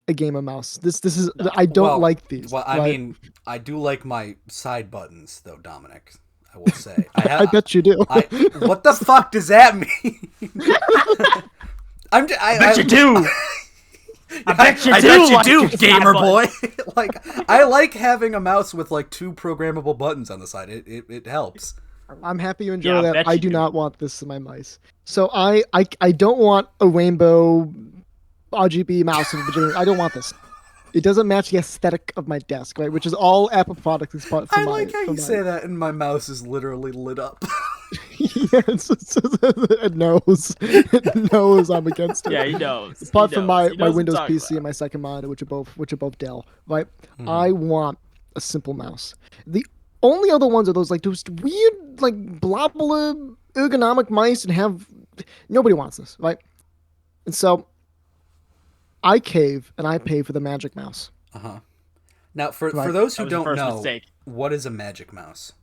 a gamer mouse. This is I don't like these. Well, I right? mean, I do like my side buttons, though, Dominic. I will say. I bet you do. What the fuck does that mean? I bet you do. I bet you do, gamer boy. Like, I like having a mouse with like 2 programmable buttons on the side. It helps. I'm happy you enjoy Yeah, I that. bet I you do do. not want this in my mice. So I don't want a rainbow RGB mouse. I don't want this. It doesn't match the aesthetic of my desk, right? Which is all Apple products. I like how you say that, and my mouse is literally lit up. Yes, it knows. It knows I'm against it. Yeah, he knows. Apart He from knows. my He knows what Windows I'm talking PC and about. my second monitor, which are both Dell, right? I want a simple mouse. The only other ones are those like those weird like blobber ergonomic mice and have nobody wants this, right? And so I cave and I pay for the Magic Mouse. Now, for Right. those That who was your don't first know, mistake. what is a Magic Mouse?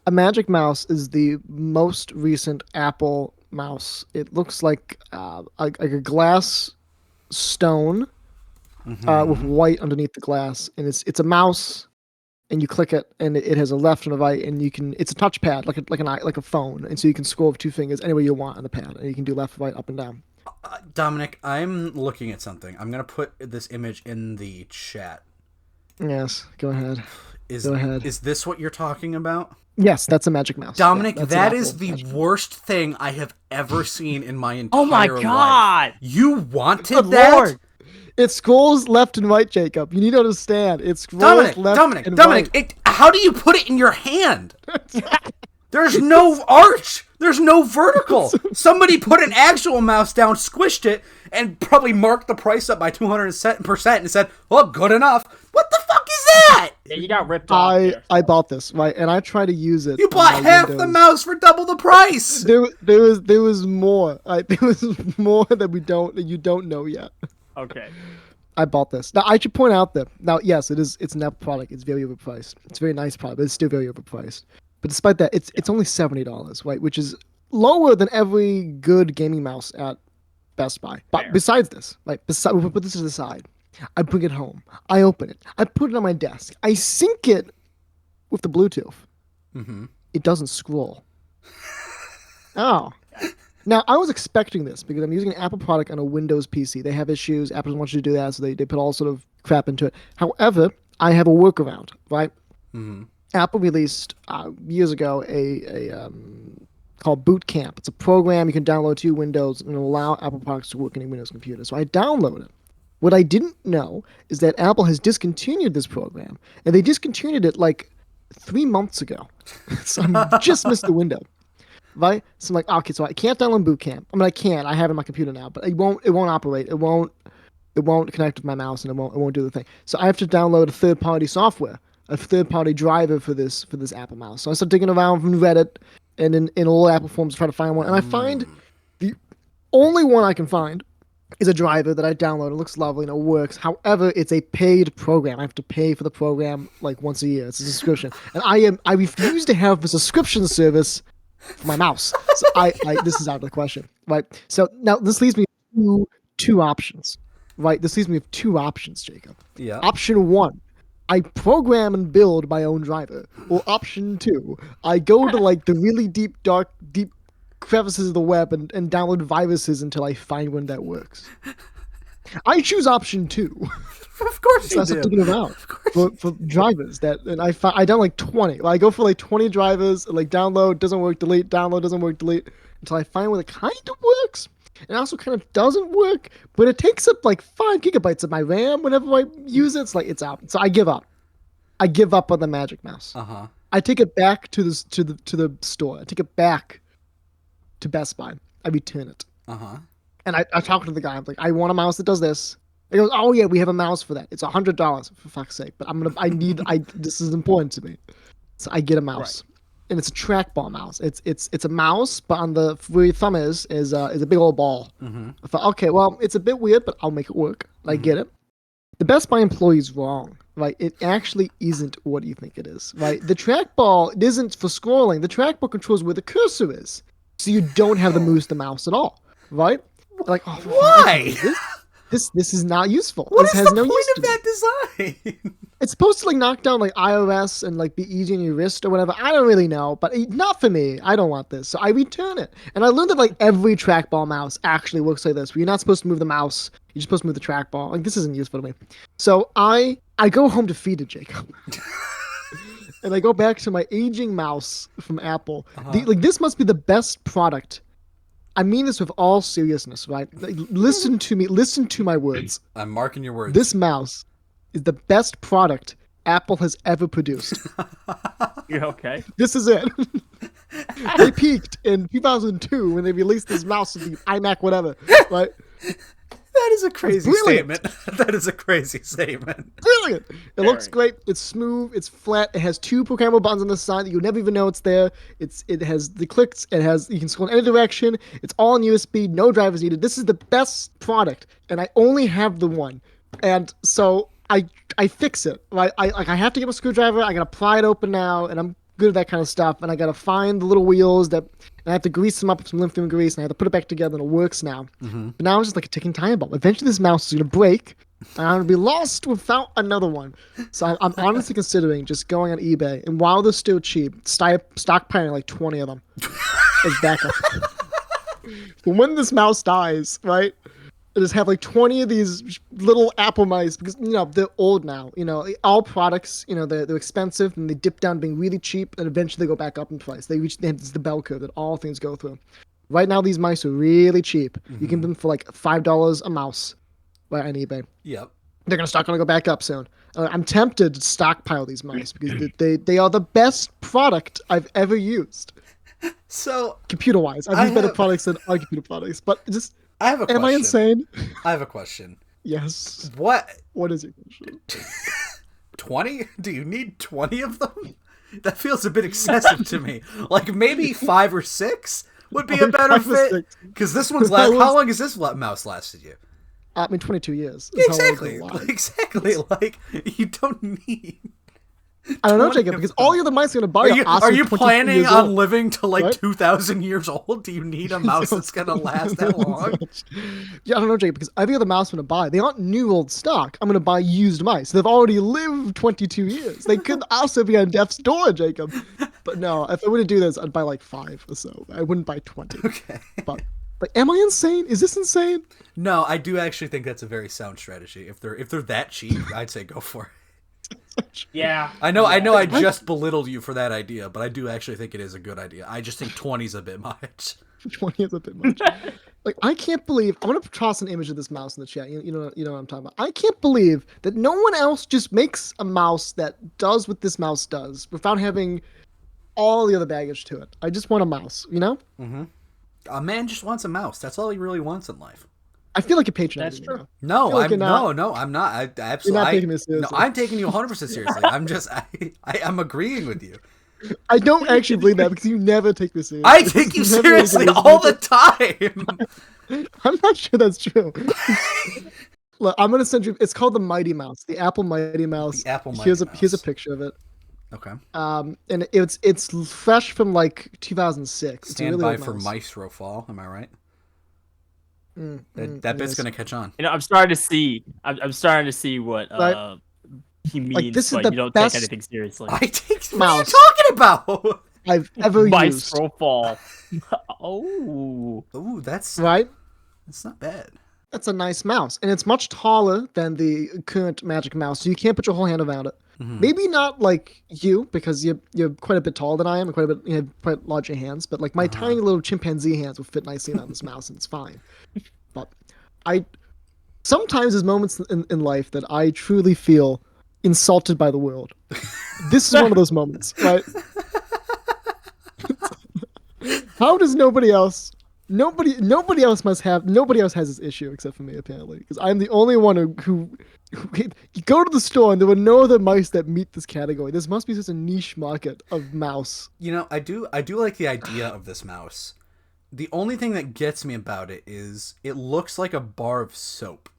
A Magic Mouse is the most recent Apple mouse. It looks like a glass stone with white underneath the glass, and it's a mouse, and you click it, and it has a left and a right, and you can. It's a touchpad like a phone, and so you can scroll with 2 fingers anywhere you want on the pad, and you can do left, right, up, and down. Dominic, I'm looking at something. I'm gonna put this image in the chat. Yes, go ahead. Is Go ahead. Is this what you're talking about? Yes, that's a Magic Mouse. Dominic, Yeah, that an is Apple the Magic Mouse. worst thing I have ever seen in my entire Oh my life. god! You wanted Good that? lord! It scrolls left and right, Jacob. You need to understand. It scrolls Dominic, and Dominic, right. how do you put it in your hand? There's no arch. There's no vertical. Somebody put an actual mouse down, squished it, and probably marked the price up by 200% and said, well, good enough. What the fuck is that? Yeah, you got ripped off. there. I bought this, right, and I try to use it. You on bought my half the Windows. mouse for double the price. There was more. There was more that you don't know yet. Okay. I bought this. Now I should point out that yes, it's an Apple product. It's very overpriced. It's a very nice product, but it's still very overpriced. But despite that, it's only $70, right, which is lower than every good gaming mouse at Best Buy. But Fair. besides this, right, we put this to the side. I bring it home. I open it. I put it on my desk. I sync it with the Bluetooth. Mm-hmm. It doesn't scroll. Oh. Now, I was expecting this because I'm using an Apple product on a Windows PC. They have issues. Apple doesn't want you to do that, so they put all sort of crap into it. However, I have a workaround, right? Mm-hmm. Apple released years ago a called Boot Camp. It's a program you can download to your Windows and it'll allow Apple products to work on your Windows computer. So I downloaded it. What I didn't know is that Apple has discontinued this program, and they discontinued it like 3 months ago. So I just missed the window. Right? So I'm like, okay, so I can't download Boot Camp. I mean, I can. I have it on my computer now, but it won't operate. It won't connect with my mouse, and it won't do the thing. So I have to download a third-party software, a third-party driver for this Apple mouse. So I start digging around from Reddit and in all Apple forums to try to find one, and I find the only one I can find is a driver that I download. It looks lovely and it works. However, it's a paid program. I have to pay for the program like once a year. It's a subscription, and I refuse to have a subscription service for my mouse. So this is out of the question, right? So now this leaves me with two options, right? This leaves me with two options, Jacob. Yeah. Option one, I program and build my own driver. Or option two, I go to like the really deep, dark, deep crevices of the web and download viruses until I find one that works. I choose option two. Of course So you that's what I'm do. thinking about for drivers that, and I download like 20. Like, I go for like 20 drivers, like download doesn't work, delete, download doesn't work, delete, until I find one that kind of works. And also kind of doesn't work, but it takes up like 5 gigabytes of my RAM whenever I use it. It's like it's out. So I give up. I give up on the Magic Mouse. Uh-huh. I take it back to the store. I take it back to Best Buy. I return it. Uh-huh. And I talk to the guy. I'm like, I want a mouse that does this. He goes, oh yeah, we have a mouse for that. It's $100 for fuck's sake. But this is important to me. So I get a mouse, and it's a trackball mouse. It's a mouse, but on the where your thumb is a big old ball. Mm-hmm. I thought, okay, well, it's a bit weird, but I'll make it work. I get it. The Best Buy employee is wrong, right? It actually isn't what you think it is, right? The trackball, it isn't for scrolling. The trackball controls where the cursor is, so you don't have to move the mouse at all, right? Like, oh, Why? This is not useful. What this is has the no point use of to me. that design? It's supposed to like knock down like iOS and like be easy on your wrist or whatever. I don't really know, but not for me. I don't want this, so I return it. And I learned that like every trackball mouse actually works like this, where you're not supposed to move the mouse. You're supposed to move the trackball. Like, this isn't useful to me. So I go home to feed it, Jacob. And I go back to my aging mouse from Apple. Like, this must be the best product. I mean this with all seriousness, right? Like, listen to me. Listen to my words. I'm marking your words. This mouse is the best product Apple has ever produced. You're okay. This is it. They peaked in 2002 when they released this mouse with the iMac whatever, right? That is a crazy statement. That is a crazy statement. Brilliant. It looks great. It's smooth. It's flat. It has 2 programmable buttons on the side that you'll never even know it's there. It has the clicks. You can scroll in any direction. It's all on USB. No drivers needed. This is the best product, and I only have the one. And so I fix it. Right? I have to get a screwdriver. I gotta pry it open now, and I'm good at that kind of stuff. And I gotta find the little wheels and I have to grease them up with some lithium grease, and I have to put it back together, and it works now. Mm-hmm. But now it's just like a ticking time bomb. Eventually, this mouse is gonna break, and I'm gonna be lost without another one. So I'm honestly considering just going on eBay, and while they're still cheap, stockpiling like 20 of them as backup. But when this mouse dies, right? I just have like 20 of these little Apple mice because, they're old now. All products, they're expensive and they dip down being really cheap and eventually they go back up in price. They have the bell curve that all things go through. Right now, these mice are really cheap. Mm-hmm. You can get them for like $5 a mouse right on eBay. Yep. They're going to go back up soon. I'm tempted to stockpile these mice because they are the best product I've ever used. So, computer-wise, I've used better products than our computer products, but just... I have a question. Am I insane? I have a question. Yes. What is your question? 20? Do you need 20 of them? That feels a bit excessive to me. Like, maybe 5 or 6 would be a better fit. Because this one's how long has this mouse lasted you? 22 years. Exactly. Exactly. Like, you don't need... I don't know, Jacob, because all the other mice are going to buy are you planning on living to like 2,000 years old? Do you need a mouse that's going to last that long? Yeah, I don't know, Jacob, because every other mouse I'm going to buy, they aren't new old stock. I'm going to buy used mice. They've already lived 22 years. They could also be on death's door, Jacob. But no, if I were to do this, I'd buy like 5 or so. I wouldn't buy 20. Okay. But am I insane? Is this insane? No, I do actually think that's a very sound strategy. If they're that cheap, I'd say go for it. Yeah. I know I just belittled you for that idea, but I do actually think it is a good idea. I just think 20 is a bit much. 20 is a bit much. Like, I can't believe... I'm going to toss an image of this mouse in the chat. You know what I'm talking about. I can't believe that no one else just makes a mouse that does what this mouse does without having all the other baggage to it. I just want a mouse, Mm-hmm. A man just wants a mouse. That's all he really wants in life. I feel like a patronizing. That's true. No, I'm not. I absolutely. You're not taking me seriously. No, I'm taking you 100% seriously. I'm agreeing with you. I don't actually believe that because you never take me seriously. I take you seriously all the time. I'm not sure that's true. Look, I'm gonna send you. It's called the Mighty Mouse, the Apple Mighty Mouse. The Apple Mighty Mouse. Here's a picture of it. Okay. And it's fresh from like 2006. It's a Stand really by old for mouse. Maestro Fall. Am I right? That It bit's is. gonna catch on. I'm starting to see. I'm starting to see what Like, he like means, this is but you the don't take best anything seriously. I take. What are you mouse talking about? I've ever used. Maestro Fall. Oh. Ooh, that's Right? not bad. That's a nice mouse, and it's much taller than the current Magic Mouse, so you can't put your whole hand around it. Maybe not like you, because you're quite a bit taller than I am, and quite a bit, you have quite larger hands. But like my tiny little chimpanzee hands will fit nicely around this mouse, and it's fine. But I sometimes there's moments in life that I truly feel insulted by the world. This is one of those moments, right? How does nobody else has this issue except for me, apparently, because I'm the only one who you go to the store and there were no other mice that meet this category. This must be such a niche market of mouse. You know, I do like the idea of this mouse. The only thing that gets me about it is it looks like a bar of soap.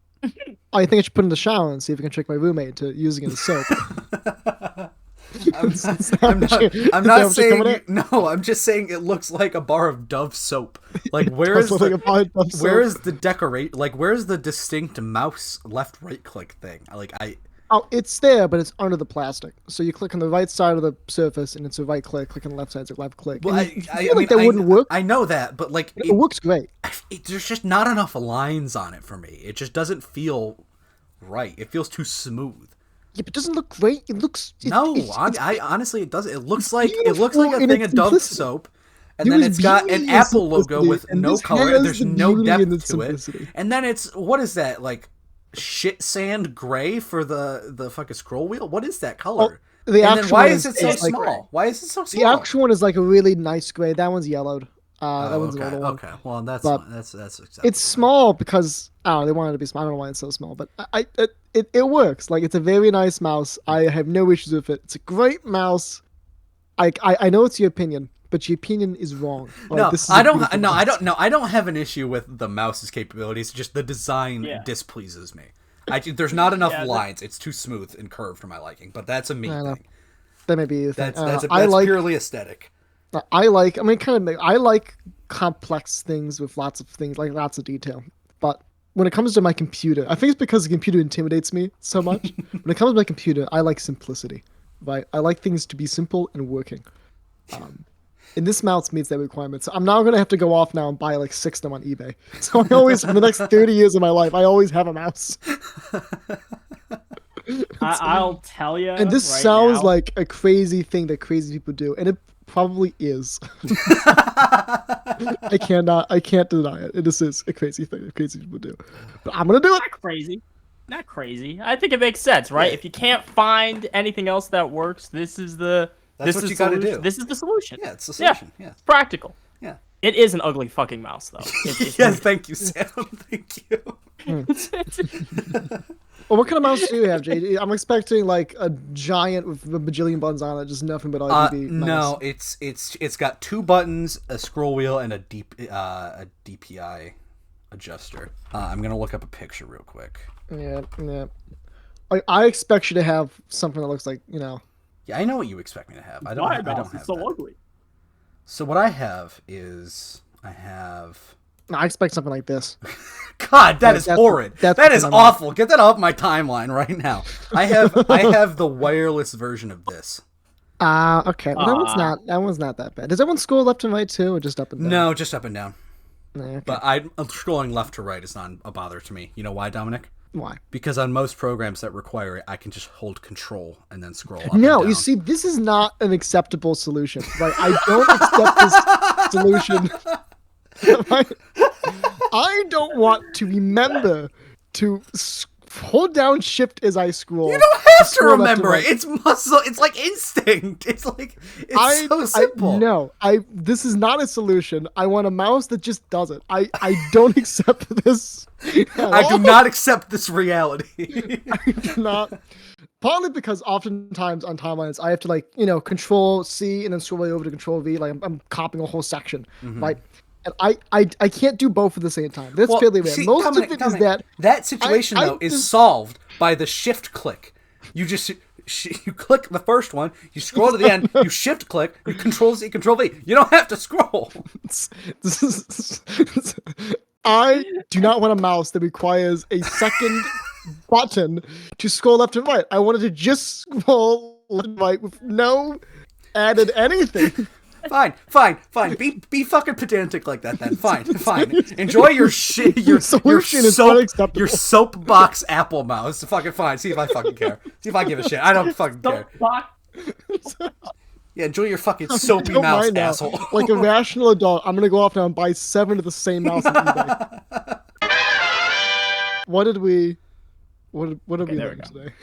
I think I should put it in the shower and see if I can trick my roommate into using it as soap. I'm not saying no. I'm just saying it looks like a bar of Dove soap. Like where is the decorate? Like where's the distinct mouse left right click thing? Oh, it's there, but it's under the plastic. So you click on the right side of the surface, and it's a right click. Click on the left side, it's a left click. Well, I mean, that wouldn't work. I know that, but like it works great. There's just not enough lines on it for me. It just doesn't feel right. It feels too smooth. Yeah, but it doesn't look great. It looks I honestly it doesn't. It looks like a thing of Dove soap, and then it's got an Apple logo with no color. And there's no depth to it, and then it's what is that like? Shit sand gray for the fucking scroll wheel. What is that color? Oh, why is it so small? Why is it so small? The actual one is like a really nice gray. That one's yellowed. That one's okay. an older one. Okay, well that's acceptable. It's small because they wanted it to be small. I don't know why it's so small, but it works. Like it's a very nice mouse. I have no issues with it. It's a great mouse. I know it's your opinion, but your opinion is wrong. Like, I don't have an issue with the mouse's capabilities. Just the design displeases me. There's not enough lines. It's too smooth and curved for my liking. But that's a me thing. That may be the thing. That's purely aesthetic. I like complex things with lots of things, like lots of detail. But when it comes to my computer, I think it's because the computer intimidates me so much. When it comes to my computer, I like simplicity. Right? I like things to be simple and working. And this mouse meets that requirement. So I'm now going to have to go off now and buy like 6 of them on eBay. So I always, for the next 30 years of my life, I always have a mouse. I'll tell you. And this sounds like a crazy thing that crazy people do. And it probably is. I can't deny it. This is a crazy thing that crazy people do. But I'm going to do it. Not crazy. I think it makes sense, right? If you can't find anything else that works, this is what you got to do. This is the solution. Yeah, it's the solution. Yeah. It's practical. Yeah. It is an ugly fucking mouse, though. Yes, thank you, Sam. Thank you. Well, what kind of mouse do you have, JD? I'm expecting like a giant with a bajillion buttons on it, just nothing but RGB. No, it's got 2 buttons, a scroll wheel, and a DPI adjuster. I'm gonna look up a picture real quick. Yeah. I expect you to have something that looks like, Yeah, I know what you expect me to have. I don't have so that. ugly. So what I have is I expect something like this. God, that's horrid. That is awful. Get that off my timeline right now. I have the wireless version of this. Okay. Well, that one's not that bad. Does that one scroll left and right too, or just up and down? No, just up and down. Okay. But scrolling left to right is not a bother to me. You know why, Dominic? Why? Because on most programs that require it, I can just hold Control and then scroll up. No, and down. You see, this is not an acceptable solution. Right? I don't accept this solution. Right? I don't want to remember to hold down Shift as I scroll. You don't have to remember it. It's muscle. It's like instinct. It's so simple. No, this is not a solution. I want a mouse that just does it. I don't accept this. I do not accept this reality. I do not. Partly because oftentimes on timelines I have to Control C and then scroll over to Control V. Like I'm copying a whole section, right? And I can't do both at the same time. That's fairly rare. Most of it is that situation is solved by the shift click. You just you click the first one, you scroll to the end, you shift click, you control Z, control V. You don't have to scroll. I do not want a mouse that requires a second button to scroll left and right. I wanted to just scroll left and right with no added anything. Fine. Be fucking pedantic like that then. Fine. Enjoy your shit. Your solution is unacceptable. Your soapbox Apple mouse. Fucking fine. See if I fucking care. See if I give a shit. I don't fucking care. Yeah, enjoy your fucking soapy mouse, asshole. Like a rational adult, I'm gonna go off now and buy 7 of the same mouse on eBay. What did we learn today?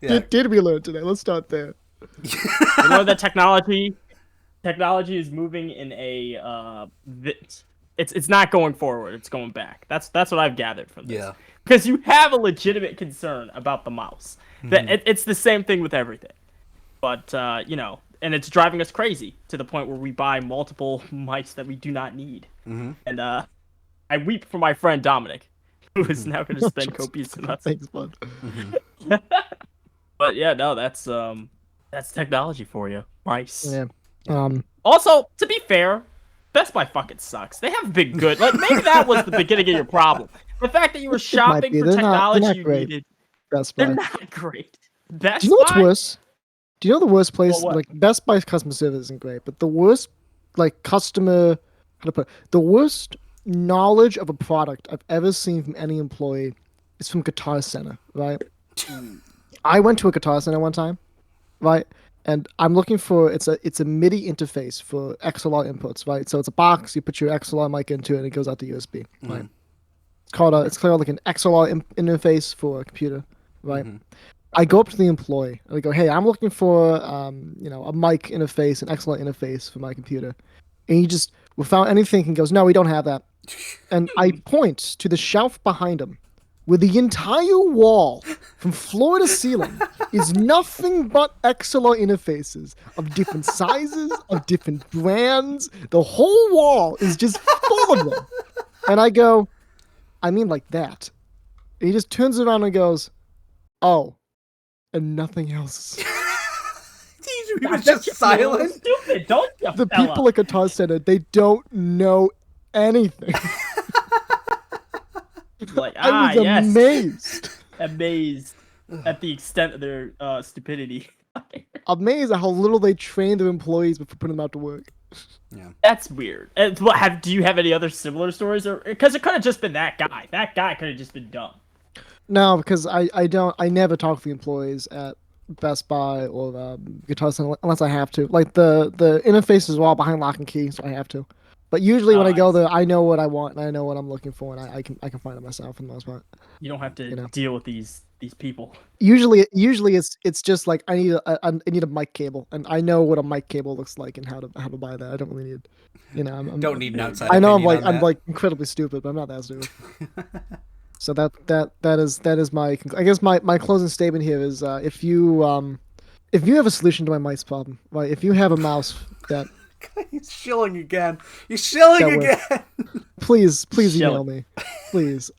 Yeah. Did we learn today? Let's start there. You know that technology is moving in a it's not going forward, it's going back. That's what I've gathered from this. Yeah. Because you have a legitimate concern about the mouse. That it's the same thing with everything. But and it's driving us crazy to the point where we buy multiple mice that we do not need. And I weep for my friend Dominic, who is now going to spend copious amounts. Thanks, bud. But yeah, no, that's technology for you. Mice. Yeah. Also, to be fair, Best Buy fucking sucks. They have been good. Like, maybe that was the beginning of your problem. The fact that you were shopping for technology you needed. Best Buy. They're not great. Best Do you know what's Buy? worse? Do you know the worst place? Well, what? Like, Best Buy's customer service isn't great, but the worst, like, the worst knowledge of a product I've ever seen from any employee is from Guitar Center, right? I went to a Guitar Center one time, right? And I'm looking for it's a MIDI interface for XLR inputs, right? So it's a box, you put your XLR mic into it, and it goes out to USB, right? It's called like an XLR interface for a computer, right? I go up to the employee and I go, "Hey, I'm looking for a mic interface, an XLR interface for my computer," and he just without any thinking goes, "No, we don't have that." And I point to the shelf behind him, where the entire wall, from floor to ceiling, is nothing but XLR interfaces of different sizes, of different brands. The whole wall is just full of them. And I go, "I mean like that." And he just turns around and goes, "Oh," and nothing else. He was just silent. Stupid, don't you, The fella? people at Guitar Center, they don't know anything. Like, I was amazed at the extent of their stupidity. Amazed at how little they train their employees before putting them out to work. Yeah. That's weird. And do you have any other similar stories, or because it could have just been that guy? That guy could have just been dumb. No, because I never talk to the employees at Best Buy or Guitar Center unless I have to. Like the interfaces are all behind lock and key, so I have to. But usually when I go there, I know what I want and I know what I'm looking for, and I can find it myself for the most part. You don't have to deal with these people. Usually it's just like I need a mic cable, and I know what a mic cable looks like and how to buy that. I don't really need, Don't need an outside. I know I'm like incredibly stupid, but I'm not that stupid. So that is my I guess my closing statement here is if you have a solution to my mice problem, right? If you have a mouse that He's shilling again. He's shilling again. Please email me. Please.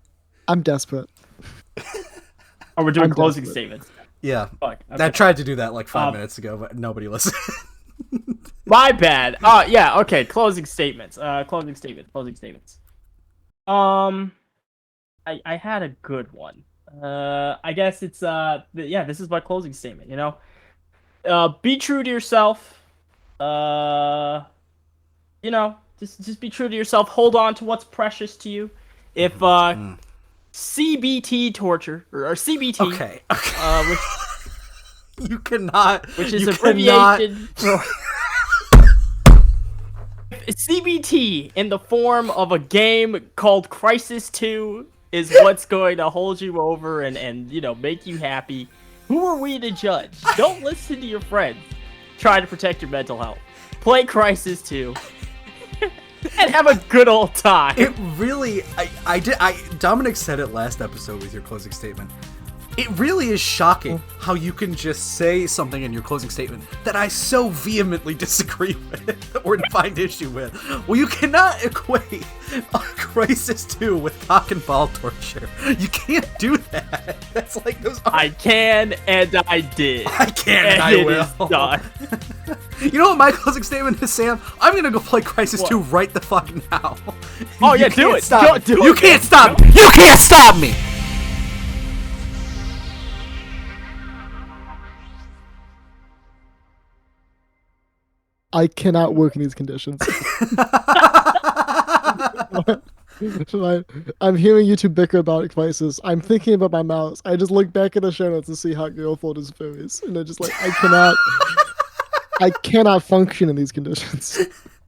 I'm desperate. Oh, we're doing closing statements. Yeah. Fuck. Okay. I tried to do that like 5 minutes ago, but nobody listened. My bad. Yeah, okay. Closing statements. Closing statements. I had a good one. I guess it's this is my closing statement, be true to yourself. Just be true to yourself. Hold on to what's precious to you. If CBT torture or CBT, okay. You cannot. Which is you abbreviation for CBT in the form of a game called Crisis 2 is what's going to hold you over and make you happy. Who are we to judge? Don't listen to your friends. Try to protect your mental health. Play Crisis 2. And have a good old time. It really, Dominic said it last episode with your closing statement. It really is shocking how you can just say something in your closing statement that I so vehemently disagree with or find issue with. Well, you cannot equate Crisis 2 with cock and ball torture. You can't do that. That's like those. I can and I did. I can and and I it will. is done. You know what my closing statement is, Sam? I'm gonna go play Crisis 2 right the fuck now. Oh You yeah, do can't it. stop me. Do You it. can't stop me. You can't stop me. I cannot work in these conditions. I'm hearing you two bicker about Crisis. I'm thinking about my mouse. I just look back at the show notes to see how Girlfold is furries, and I just like I cannot function in these conditions.